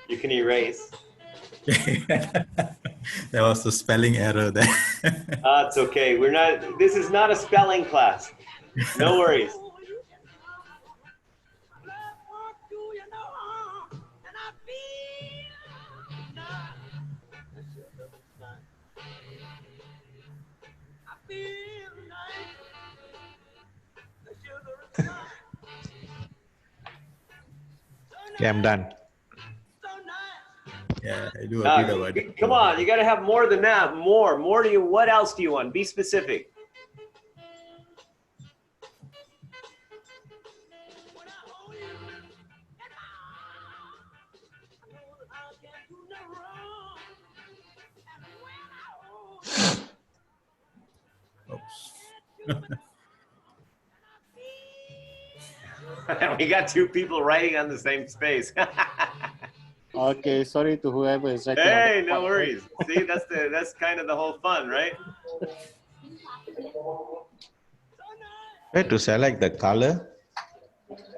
You can erase. There was a spelling error there. It's okay. This is not a spelling class. No worries. Okay, I'm done. Yeah, I do agree about that. Come on, you got to have more than that. More. What else do you want? Be specific. Oops. We got two people writing on the same space. Okay, sorry to whoever is writing. Hey, no worries. See, that's kind of the whole fun, right? Where to select the color?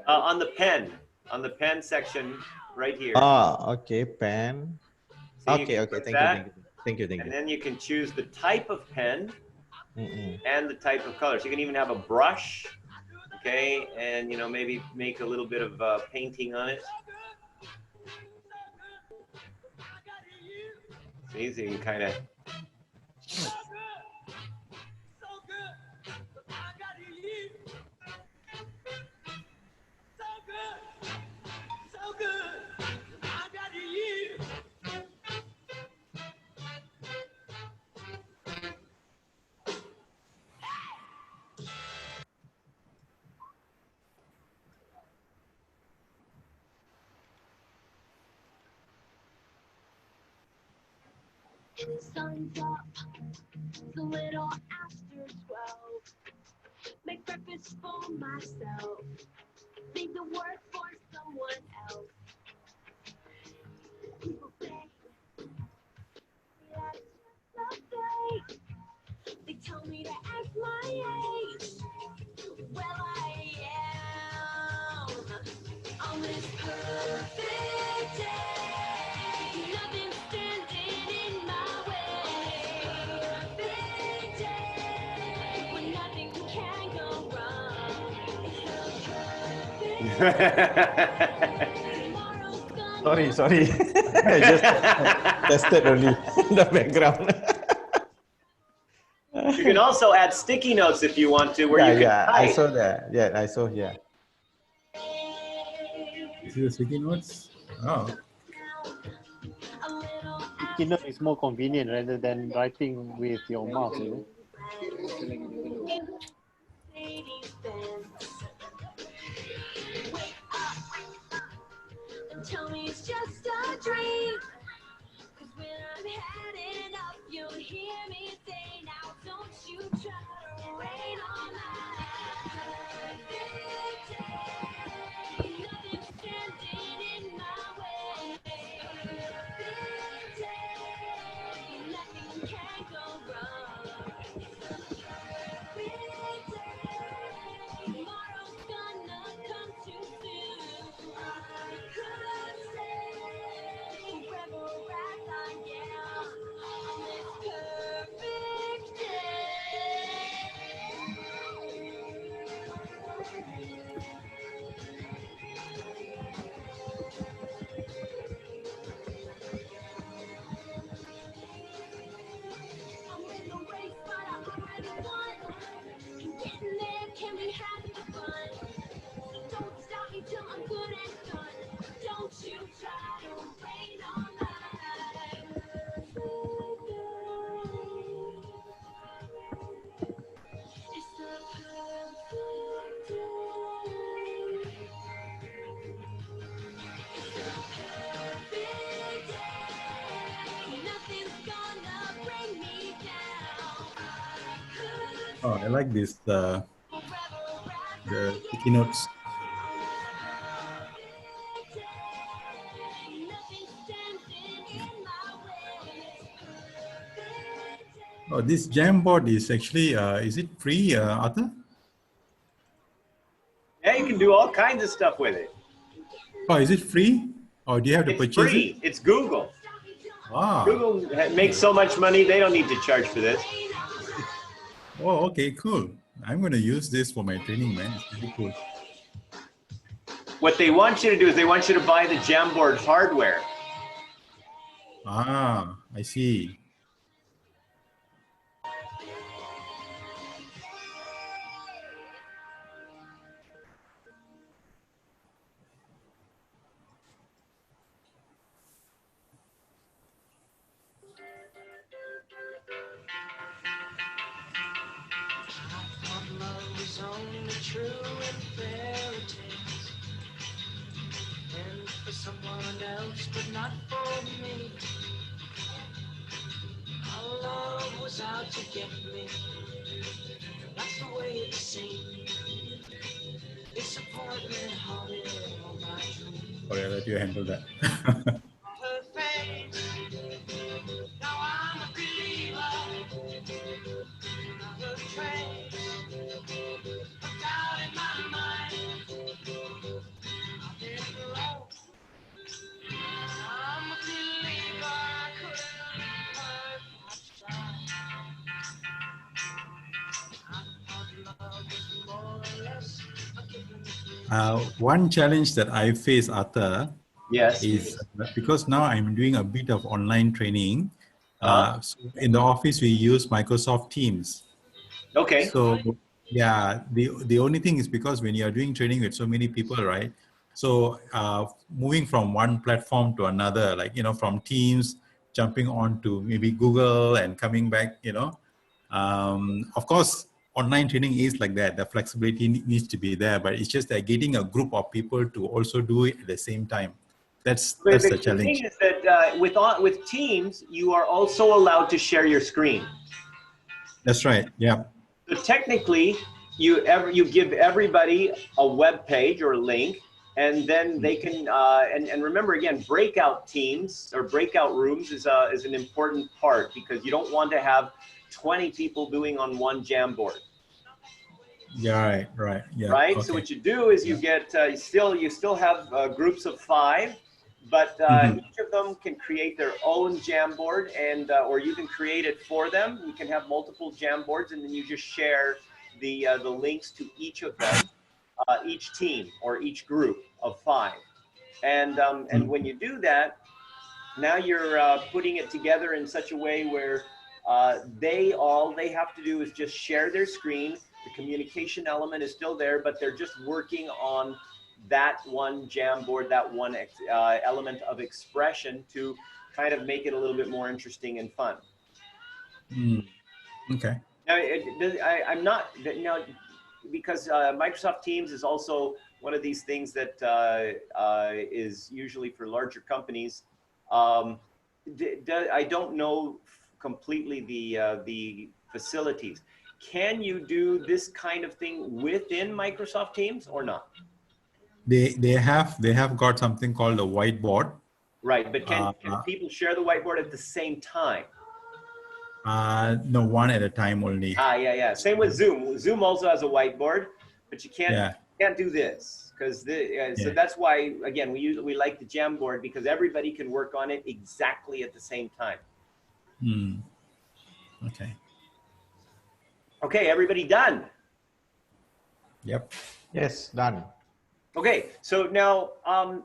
On the pen section right here. Ah, okay, pen. See, Okay, you okay, click thank that, you, thank you, thank and you. then you can choose the type of pen Mm-mm. and the type of colors. You can even have a brush, okay, and maybe make a little bit of painting on it. See, so you can kind of. Sun's up, it's a little after 12. Make breakfast for myself, leave the work for someone else. People say that it's just okay. They tell me to act my age. Well, I am on this perfect day. Nothing's standing in my way. Perfect day when nothing can go wrong. It's the perfect day. Tomorrow's gonna Sorry. I just tested only the background. You can also add sticky notes if you want to, where you can I type. saw that. Yeah, I saw here. You see the sticky notes? Oh. Sticky note is more convenient rather than writing with your mouse. Tell me it's just a dream. Cause when I'm had enough, you'll hear me say, now don't you try to rain on my perfect day. Nothing's standing in my way. Perfect day. Nothing can go wrong. Perfect day. Tomorrow's gonna come too soon. I could stay forever as I am on this perfect I'm in the race, but I already won. Getting there can be half the fun. So don't stop me till I'm good and done. Don't you try to rain on my perfect day. It's the perfect day. Perfect day. Nothing's gonna bring me down. I could Oh, I like this, the sticky notes. Oh, this Jamboard is actually, is it free, Arthur? Yeah, you can do all kinds of stuff with it. Oh, is it free? Or do you have to It's purchase free. it? It's Google. Ah, Google makes so much money, they don't need to charge for this. oh, okay, cool. I'm going to use this for my training, man. It's pretty cool. What they want you to do is they want you to buy the Jamboard hardware. Ah, I see. Love is only true in fairy tales, and for someone else, but not for me. Our love was out to get me. That's the way it seemed. Disappointment haunted all my dreams. Sorry, I'll let you handle that. Her face. Now I'm a believer. Not a trace of doubt in my mind. I've been wrong. I'm a believer. I couldn't leave her if I tried. I thought love was more or less a given to me. One challenge that I face, Arthur, Yes. is because now I'm doing a bit of online training. Uh-huh. So in the office, we use Microsoft Teams. Okay. So yeah, the only thing is because when you're doing training with so many people, right? So moving from one platform to another, like, from Teams, jumping on to maybe Google and coming back, of course, online training is like that. The flexibility needs to be there, but it's just that getting a group of people to also do it at the same time. That's But the the challenge. thing is that with Teams, you are also allowed to share your screen. That's right. Yeah. So technically, you give everybody a web page or a link, and then they can and remember again, breakout teams or breakout rooms is an important part because you don't want to have 20 people doing on one Jamboard. Yeah. Right. Yeah. Right. Okay. So what you do is you get you still have groups of 5, but Mhm. each of them can create their own Jamboard, and or you can create it for them. You can have multiple Jamboards, and then you just share the links to each of them, each team or each group of 5. And when you do that, now you're putting it together in such a way where all they have to do is just share their screen. The communication element is still there, but they're just working on that one Jamboard, that one element of expression to kind of make it a little bit more interesting and fun. Mm. Okay. Now, I'm not now because Microsoft Teams is also one of these things that is usually for larger companies. I don't know completely the facilities. Can you do this kind of thing within Microsoft Teams or not? They have got something called a whiteboard. Right, but can people share the whiteboard at the same time? No, one at a time only. Yeah. Same with Zoom. Zoom also has a whiteboard, but you can't do this because so that's why again we like the Jamboard because everybody can work on it exactly at the same time. Okay. Okay, everybody done? Yep. Yes, done. Okay, so now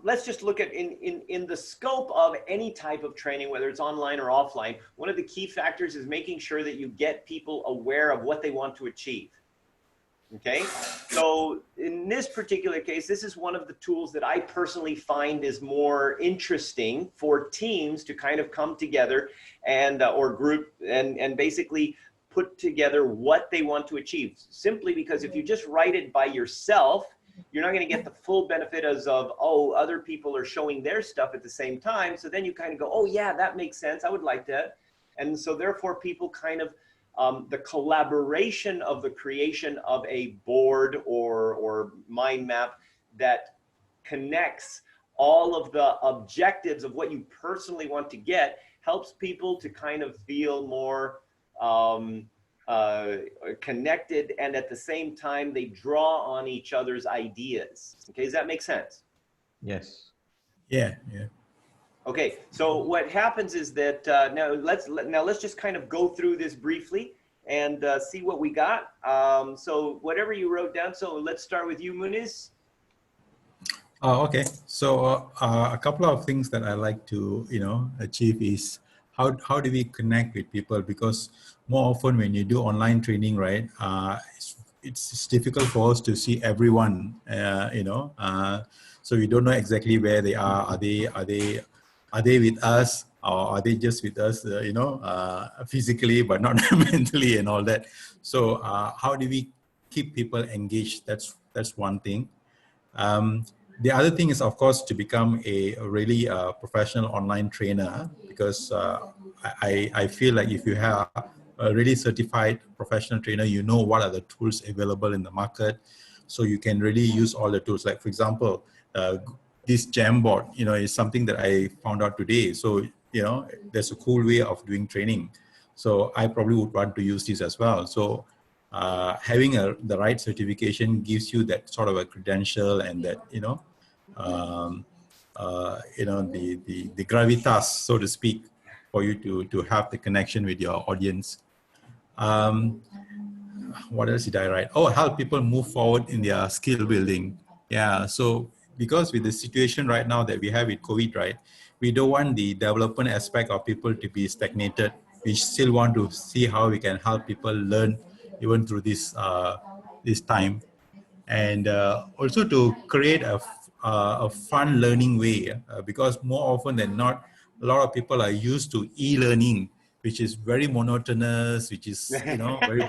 let's just look at in the scope of any type of training, whether it's online or offline, one of the key factors is making sure that you get people aware of what they want to achieve. Okay, so in this particular case, this is one of the tools that I personally find is more interesting for teams to kind of come together and or group and basically put together what they want to achieve. Simply because if you just write it by yourself, you're not going to get the full benefit of, oh, other people are showing their stuff at the same time. So then you kind of go, oh yeah, that makes sense. I would like that. And so therefore people kind of, the collaboration of the creation of a board or mind map that connects all of the objectives of what you personally want to get helps people to kind of feel more connected, and at the same time they draw on each other's ideas. Okay, does that make sense? Yes. Yeah. Okay, so what happens is that now let's just kind of go through this briefly and see what we got. So whatever you wrote down. So let's start with you, Muniz. Okay, so a couple of things that I like to achieve is how do we connect with people, because more often when you do online training, right, it's difficult for us to see everyone, so we don't know exactly where they are. Are they with us, or are they just with us, physically but not mentally and all that. So how do we keep people engaged? That's one thing. The other thing is, of course, to become a really professional online trainer, because I feel like if you have a really certified professional trainer, you know what are the tools available in the market, so you can really use all the tools. Like, for example, this Jamboard, is something that I found out today. So, there's a cool way of doing training. So I probably would want to use this as well. So having the right certification gives you that sort of a credential, and that the gravitas, so to speak, for you to have the connection with your audience. What else did I write? Oh, help people move forward in their skill building. Yeah, so because with the situation right now that we have with COVID, right, we don't want the development aspect of people to be stagnated. We still want to see how we can help people learn even through this time, and also to create a fun learning way, because more often than not, a lot of people are used to e-learning, which is very monotonous, which is very,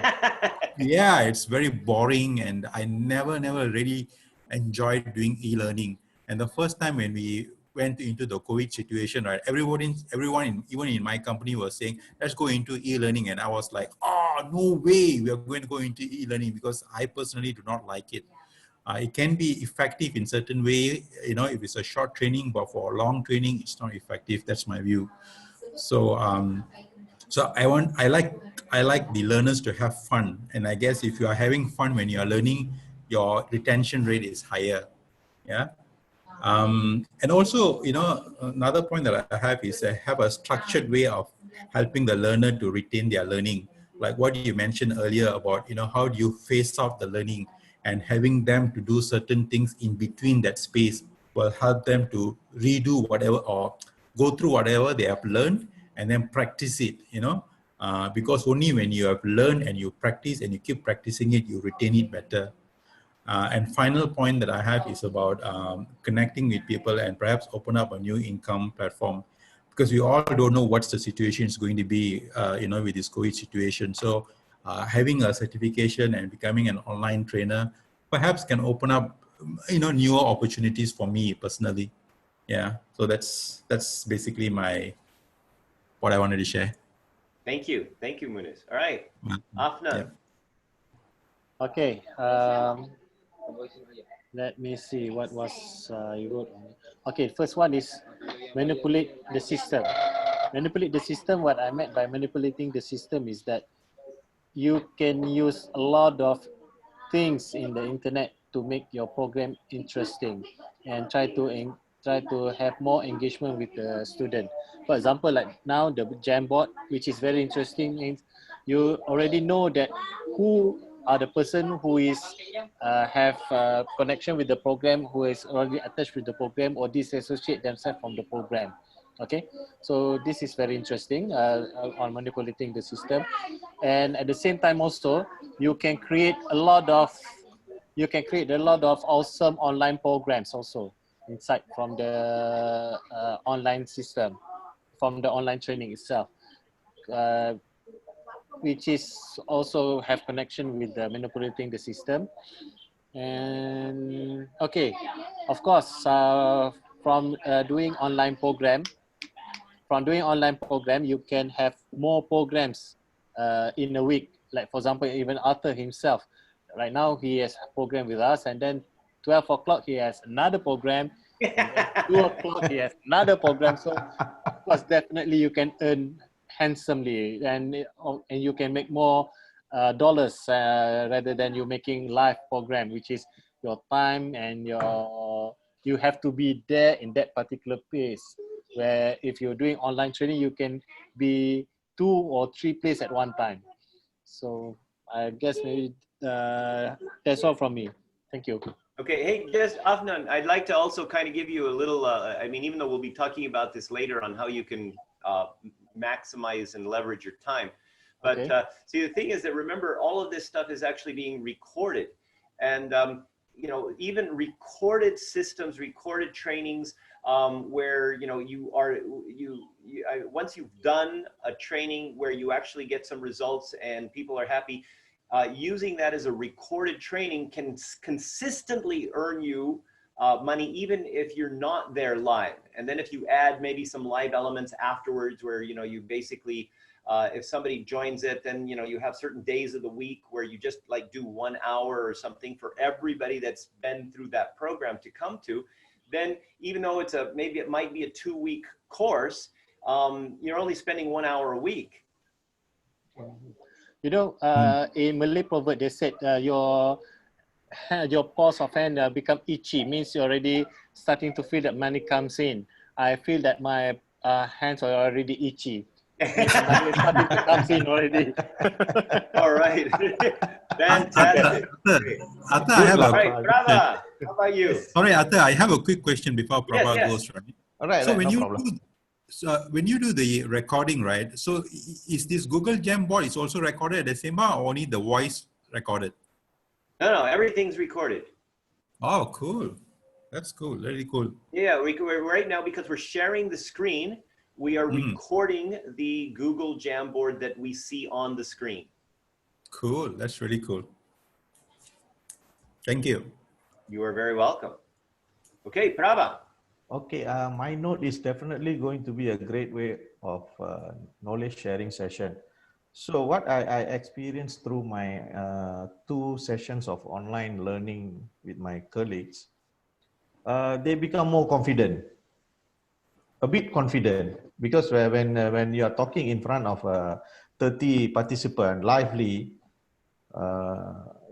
yeah, it's very boring, and I never really enjoyed doing e-learning. And the first time when we went into the COVID situation, right, everyone even in my company was saying, let's go into e-learning. And I was like, oh, no way, we are going to go into e-learning, because I personally do not like it. It can be effective in certain way, if it's a short training, but for a long training, it's not effective. That's my view. So, so I like the learners to have fun, and I guess if you are having fun when you are learning, your retention rate is higher. Yeah. And also, another point that I have is I have a structured way of helping the learner to retain their learning. Like what you mentioned earlier about, how do you phase out the learning, and having them to do certain things in between that space will help them to redo whatever, or go through whatever they have learned, and then practice it, because only when you have learned and you practice and you keep practicing it, you retain it better. And final point that I have is about connecting with people and perhaps open up a new income platform, because we all don't know what's the situation is going to be, with this COVID situation. So having a certification and becoming an online trainer perhaps can open up, newer opportunities for me personally. Yeah. So that's basically what I wanted to share. Thank you, Muniz. All right, Afnan. Yeah. Okay. Let me see what was you wrote on. Okay, first one is manipulate the system. Manipulate the system. What I meant by manipulating the system is that you can use a lot of things in the internet to make your program interesting, and try to have more engagement with the student. For example, like now the Jamboard, which is very interesting, means you already know that who are the person who is have connection with the program, who is already attached with the program or disassociate themselves from the program. Okay, so this is very interesting on manipulating the system. And at the same time also, you can create a lot of awesome online programs also inside from the online system, from the online training itself, which is also have connection with the manipulating the system. And okay, of course, from doing online program, you can have more programs in a week. Like for example, even Arthur himself, right now he has a program with us, and then 12 o'clock he has another program, and then 2 o'clock he has another program. So of course, definitely you can earn handsomely, and you can make more dollars rather than you making live program, which is your time and you have to be there in that particular place. where if you're doing online training, you can be 2 or 3 places at one time. So I guess maybe that's all from me. Thank you. Okay, hey, just Afnan, I'd like to also kind of give you a little, I mean, even though we'll be talking about this later on how you can maximize and leverage your time. But Okay. see, the thing is that remember, all of this stuff is actually being recorded. And, you know, even recorded systems, recorded trainings where, you know, once you've done a training where you actually get some results and people are happy, using that as a recorded training can consistently earn you money, even if you're not there live. And then if you add maybe some live elements afterwards where, you know, you basically, if somebody joins it, then, you know, you have certain days of the week where you just like do 1 hour or something for everybody that's been through that program to come to, then even though it's maybe it might be a 2-week course, you're only spending 1 hour a week. You know, in Malay proverb, they said your paws of hand become itchy, means you're already starting to feel that money comes in. I feel that my hands are already itchy. Means the money is starting to come in already. All right. Fantastic. Arthur, I have All a right, Prabha, how about you? sorry, Arthur, I have a quick question before Prabha yes. goes, right? All right, So right, when no you problem. do, when you do the recording, right? So is this Google Jamboard is also recorded at the same time, or only the voice recorded? No, everything's recorded. Oh, cool. That's cool. Really cool. Yeah, we're right now, because we're sharing the screen, we are recording the Google Jamboard that we see on the screen. Cool. That's really cool. Thank you. You are very welcome. Okay, Prabha. Okay, my note is definitely going to be a great way of knowledge sharing session. So what I experienced through my 2 sessions of online learning with my colleagues, they become more confident, a bit confident, because when you are talking in front of 30 participants lively,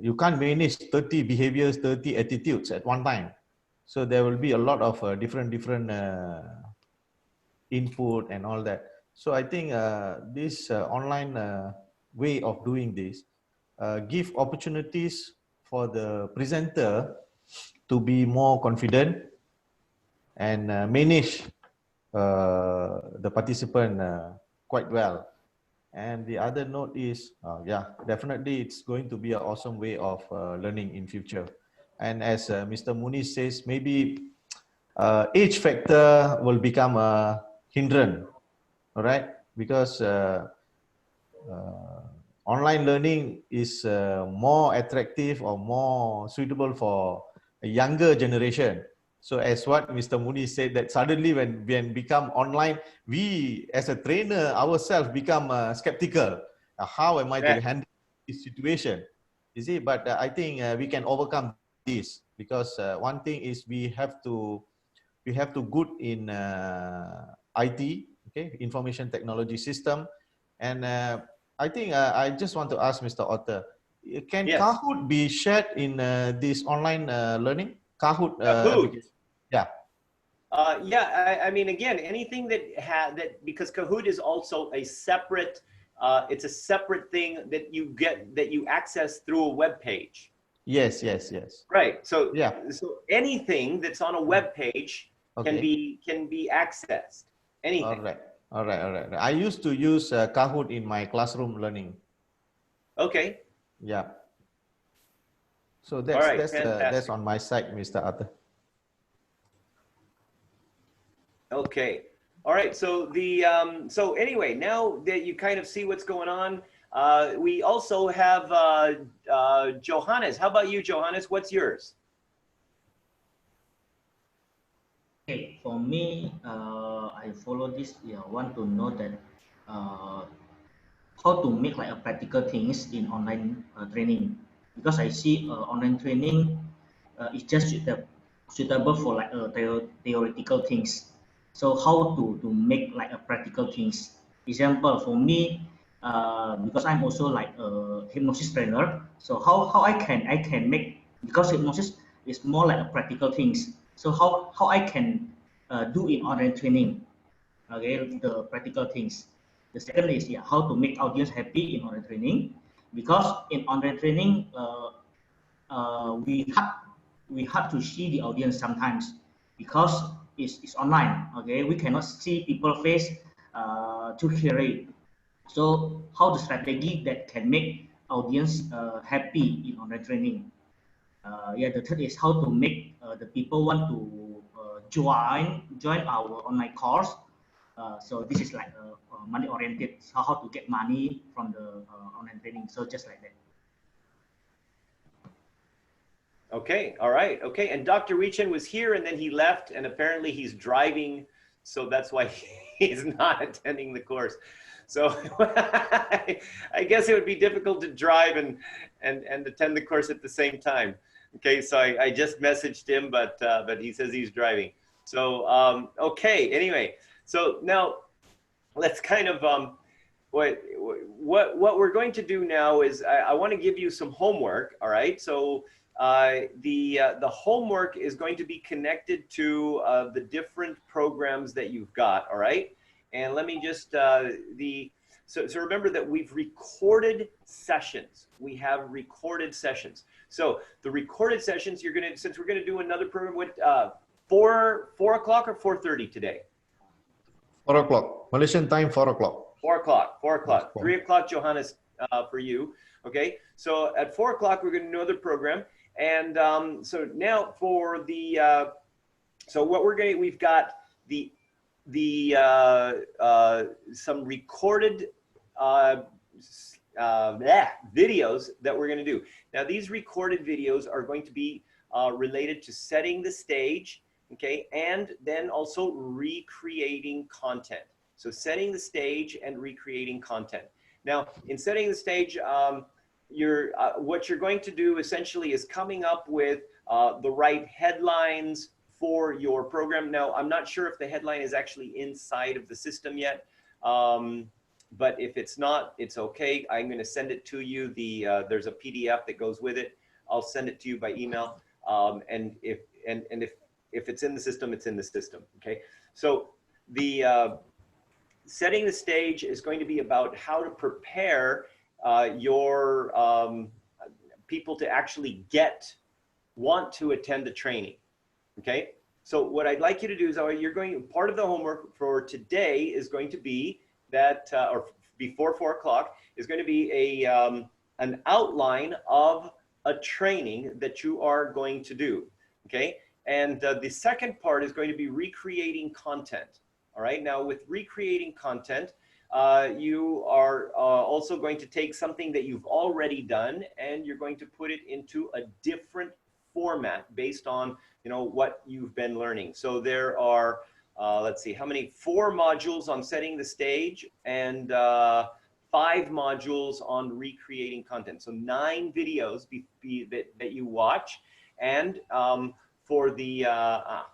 you can't manage 30 behaviors, 30 attitudes at one time. So there will be a lot of different input and all that. So I think this online way of doing this give opportunities for the presenter to be more confident and manage the participant quite well. And the other note is, yeah, definitely it's going to be an awesome way of learning in future. And as Mr. Muniz says, maybe age factor will become a hindrance, all right? Because online learning is more attractive or more suitable for a younger generation. So as what Mr. Muniz said, that suddenly when become online, we as a trainer ourselves become skeptical. How am I to handle this situation? You see, but I think we can overcome this, because one thing is we have to good in IT, okay, information technology system, and I think I just want to ask Mr. Otter, can Kahoot be shared in this online learning? Kahoot application? Yeah. Yeah, I mean, again, anything that because Kahoot is also a separate, it's a separate thing that you access through a web page. Yes. Right. So yeah. So anything that's on a web page can be accessed. Anything. All right. I used to use Kahoot in my classroom learning. Okay. Yeah. So that's on my side, Mr. Arthur. Okay. All right. So so anyway, now that you kind of see what's going on, we also have Johannes. How about you, Johannes? What's yours? Okay, for me, I follow this. Want to know that how to make like a practical things in online training, because I see online training is just suitable for like theoretical things. So how to make like a practical things? Example for me, because I'm also like a hypnosis trainer. So how I can make, because hypnosis is more like a practical things. So how I can do in online training? Okay, the practical things. The second is how to make audience happy in online training, because in online training we have to see the audience sometimes because it's online. Okay, we cannot see people face too clearly. So how the strategy that can make audience happy in online training. Yeah, the third is how to make the people want to join our online course. So this is like money oriented. So how to get money from the online training. So just like that. Okay, all right, okay. And Dr. Richen was here and then he left, and apparently he's driving, so that's why he's not attending the course. So I guess it would be difficult to drive and attend the course at the same time. Okay, so I just messaged him, but he says he's driving. So okay, anyway, so now let's kind of what we're going to do now is I want to give you some homework. All right, so the homework is going to be connected to the different programs that you've got. All right, and let me just so remember that we've recorded sessions. We have recorded sessions. So the recorded sessions, you're gonna, since we're gonna do another program with 4 o'clock or 4:30 today. 4 o'clock Malaysian time. 4 o'clock. 4 o'clock. 4 o'clock. 4. 3 o'clock, Johannes, for you. Okay. So at 4 o'clock, we're going to do another program. And so now for the, so what we're going to, we've got some recorded videos that we're going to do. Now, these recorded videos are going to be related to setting the stage, okay, and then also recreating content. So setting the stage and recreating content. Now, in setting the stage, what you're going to do essentially is coming up with the right headlines for your program. Now, I'm not sure if the headline is actually inside of the system yet, but if it's not, it's okay. I'm going to send it to you. There's a PDF that goes with it. I'll send it to you by email. And if it's in the system, it's in the system. Okay. So the setting the stage is going to be about how to prepare your people to actually want to attend the training. Okay. So what I'd like you to do is part of the homework for today is going to be that, or before 4 o'clock is going to be an outline of a training that you are going to do. Okay. And the second part is going to be recreating content. All right. Now with recreating content, you are also going to take something that you've already done and you're going to put it into a different format based on, what you've been learning. So there are, let's see, how many? 4 modules on setting the stage and 5 modules on recreating content. So 9 videos that you watch. And for the,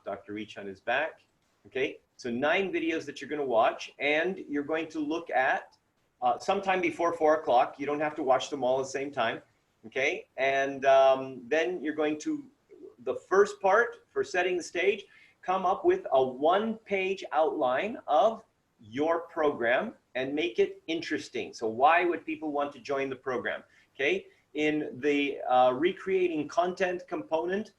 Dr. Richan is back. Okay. So 9 videos that you're going to watch, and you're going to look at sometime before 4 o'clock. You don't have to watch them all at the same time. Okay. And then you're going to, the first part for setting the stage, come up with a 1-page outline of your program and make it interesting. So why would people want to join the program? Okay. In the recreating content component,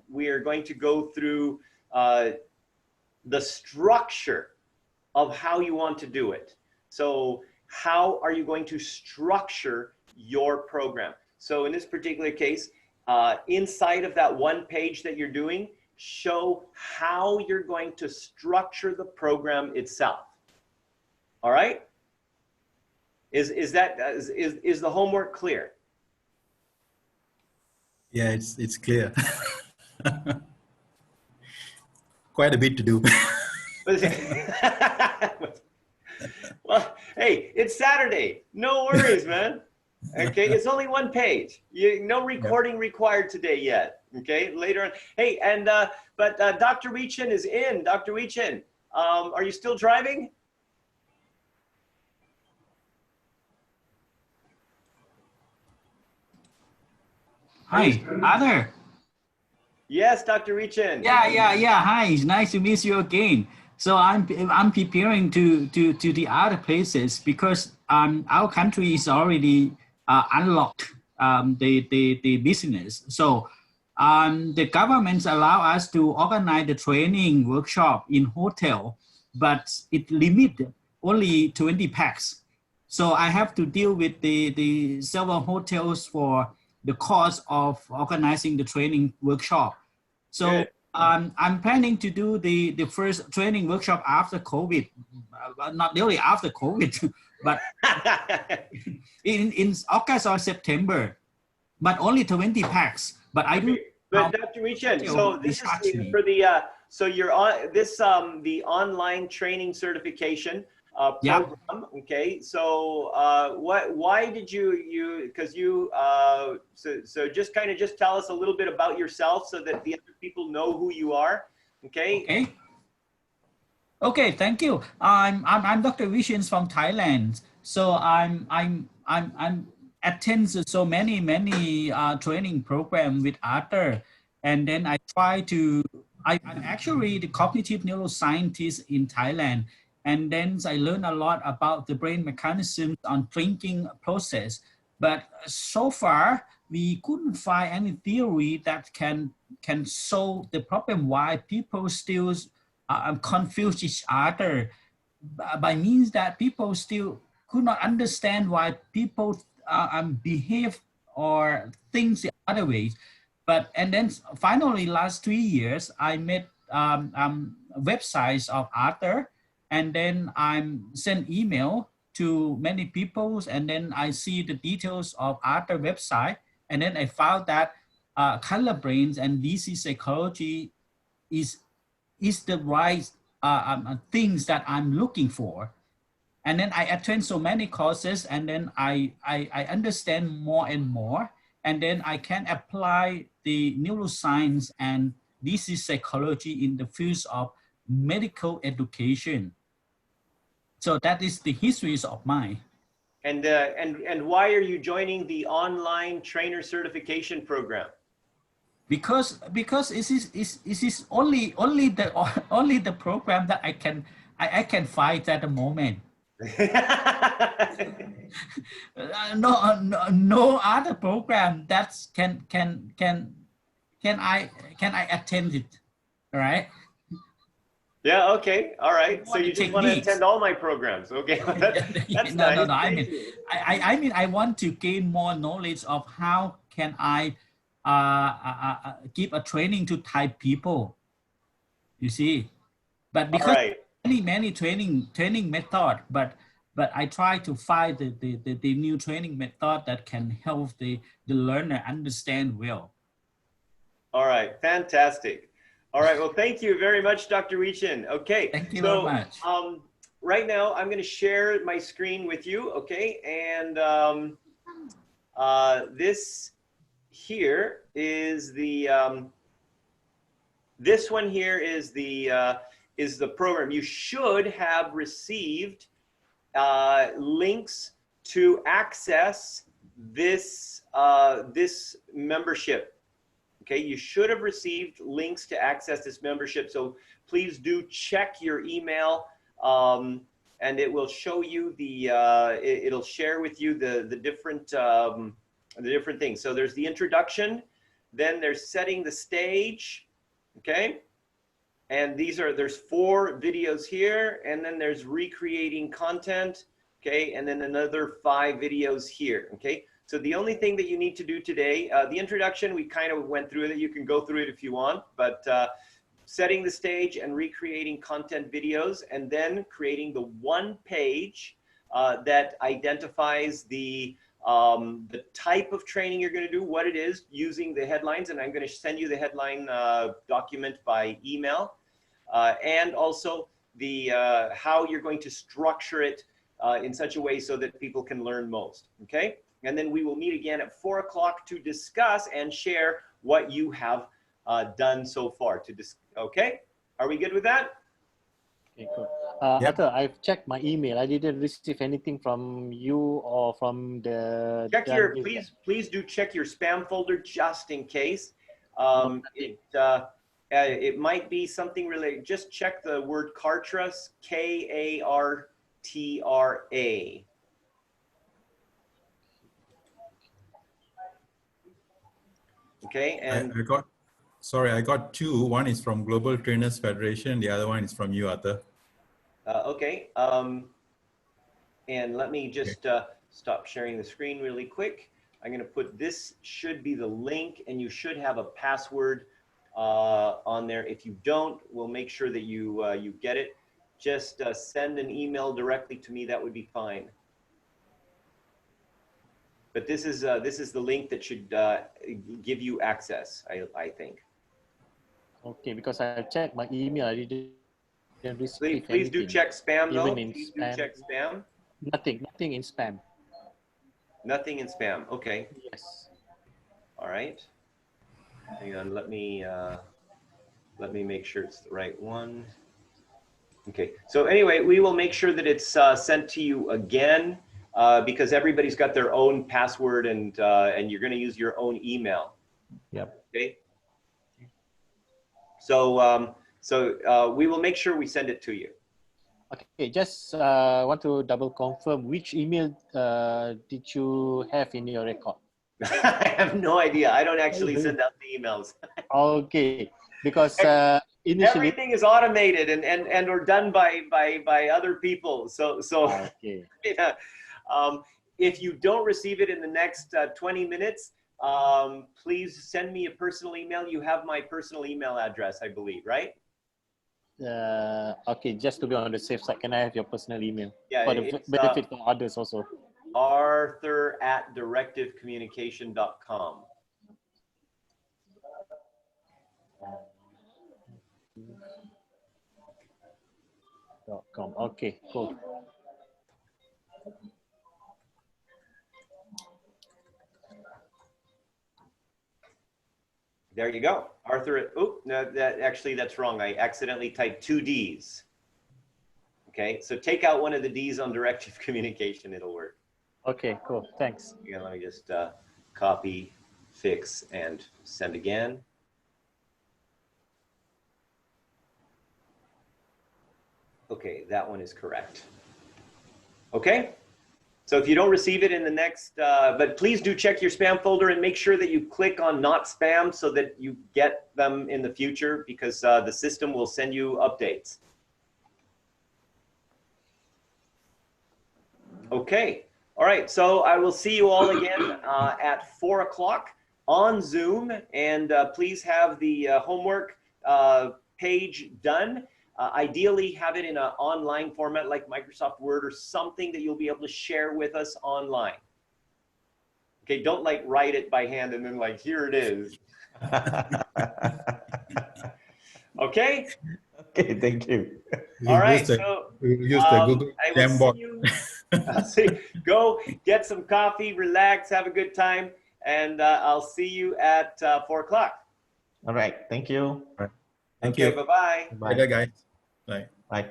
we are going to go through the structure of how you want to do it. So how are you going to structure your program? So in this particular case, inside of that 1 page that you're doing, show how you're going to structure the program itself. All right? Is the homework clear? Yeah, it's clear. Quite a bit to do. Well, hey, it's Saturday. No worries, man. Okay, it's only 1 page. No recording required today yet. Okay, later on. Hey, and but Dr. Richan is in. Dr. Richan, are you still driving? Hi, Arthur. Yes, Dr. Richan. Yeah. Hi, it's nice to meet you again. So I'm preparing to the other places because our country is already unlocked the business. So the governments allow us to organize the training workshop in hotel, but it limit only 20 packs. So I have to deal with the several hotels for the cost of organizing the training workshop. So Good. I'm planning to do the first training workshop after COVID, not really after COVID, but in August or September, but only 20 packs. But I do. Okay. But Dr. Michan, so this is for the so you're on this the online training certification Yeah. program. Okay, so why did you because you so just kind of just tell us a little bit about yourself so that the other people know who you are. Okay. Okay. Okay, thank you. I'm Dr. Vishins from Thailand. So I'm attend so many training program with Arthur, and then I try to I'm actually the cognitive neuroscientist in Thailand, and then I learn a lot about the brain mechanisms on thinking process. But so far we couldn't find any theory that can solve the problem why people still confuse each other by means that people still could not understand why people behave or think the other ways. But and then finally, last 3 years, I made websites of Arthur, and then I'm sent email to many people, and then I see the details of Arthur website, and then I found that color brains and disease psychology is the right things that I'm looking for. And then I attend so many courses, and then I understand more and more, and then I can apply the neuroscience and disease psychology in the fields of medical education. So that is the histories of mine. And why are you joining the online trainer certification program? Because it is only the only the program that I can find at the moment. No other program that can I attend it, right? Yeah. Okay. All right. So you just want to Techniques. attend all my programs. Okay. That's No, nice. no. I mean I want to gain more knowledge of how can I give a training to Thai people. You see, but All because right. many training method, but I try to find the new training method that can help the learner understand well. All right. Fantastic. All right. Well, thank you very much, Dr. Weechin. Okay. Thank you very much. Right now, I'm going to share my screen with you. Okay. And this here is the this one here is the program. You should have received links to access this this membership. Okay, you should have received links to access this membership. So please do check your email, and it will show you the it'll share with you the different things. So there's the introduction, then there's setting the stage. Okay, and there's 4 videos here, and then there's recreating content. Okay, and then another 5 videos here. Okay, so the only thing that you need to do today, the introduction, we kind of went through it. You can go through it if you want, but setting the stage and recreating content videos, and then creating the one page that identifies the type of training you're going to do, what it is, using the headlines, and I'm going to send you the headline document by email, and also the how you're going to structure it in such a way so that people can learn most. Okay, and then we will meet again at 4 o'clock to discuss and share what you have done so far. Okay, are we good with that? Okay, cool. Arthur, I've checked my email. I didn't receive anything from you or from the. Check your please do check your spam folder just in case. It might be something related. Just check the word Kartra, Kartra. Okay, and I got, sorry, I got two. One is from Global Trainers Federation. The other one is from you, Arthur. okay. And let me just stop sharing the screen really quick. I'm going to put this should be the link, and you should have a password on there. If you don't, we'll make sure that you you get it. Just send an email directly to me. That would be fine. But this is the link that should give you access, I think. Okay, because I checked my email, I didn't receive Please do anything. check spam though. Even in Please do spam. check spam. Nothing in spam. Nothing in spam. Okay. Yes. All right. Hang on. Let me make sure it's the right one. Okay. So anyway, we will make sure that it's sent to you again because everybody's got their own password and you're going to use your own email. Yep. Okay. So we will make sure we send it to you. Okay, just want to double confirm which email did you have in your record? I have no idea. I don't actually send out the emails. Okay, because initially everything is automated and or done by other people. So okay. yeah. If you don't receive it in the next 20 minutes, please send me a personal email. You have my personal email address, I believe, right? Okay, just to be on the safe side, can I have your personal email? Yeah, For the it's, benefit for others also. Arthur@directivecommunication.com. .com. Okay, cool. There you go. Arthur, oh, no, that's wrong. I accidentally typed 2 Ds. Okay, so take out one of the D's on directive communication, it'll work. Okay, cool. Thanks. Yeah, let me just copy, fix, and send again. Okay, that one is correct. Okay, so if you don't receive it in the next, but please do check your spam folder and make sure that you click on not spam so that you get them in the future because the system will send you updates. Okay, all right, so I will see you all again at 4 o'clock on Zoom, and please have the homework page done. Ideally, have it in an online format like Microsoft Word or something that you'll be able to share with us online. Okay, don't like write it by hand and then like, here it is. Okay? Okay, thank you. All right, Use so use the Google I will Jamboard. see you. I'll see, go get some coffee, relax, have a good time, and I'll see you at 4 o'clock. All right, thank you. Thank Okay, you. bye-bye. Bye. Bye, guys. Bye. Bye.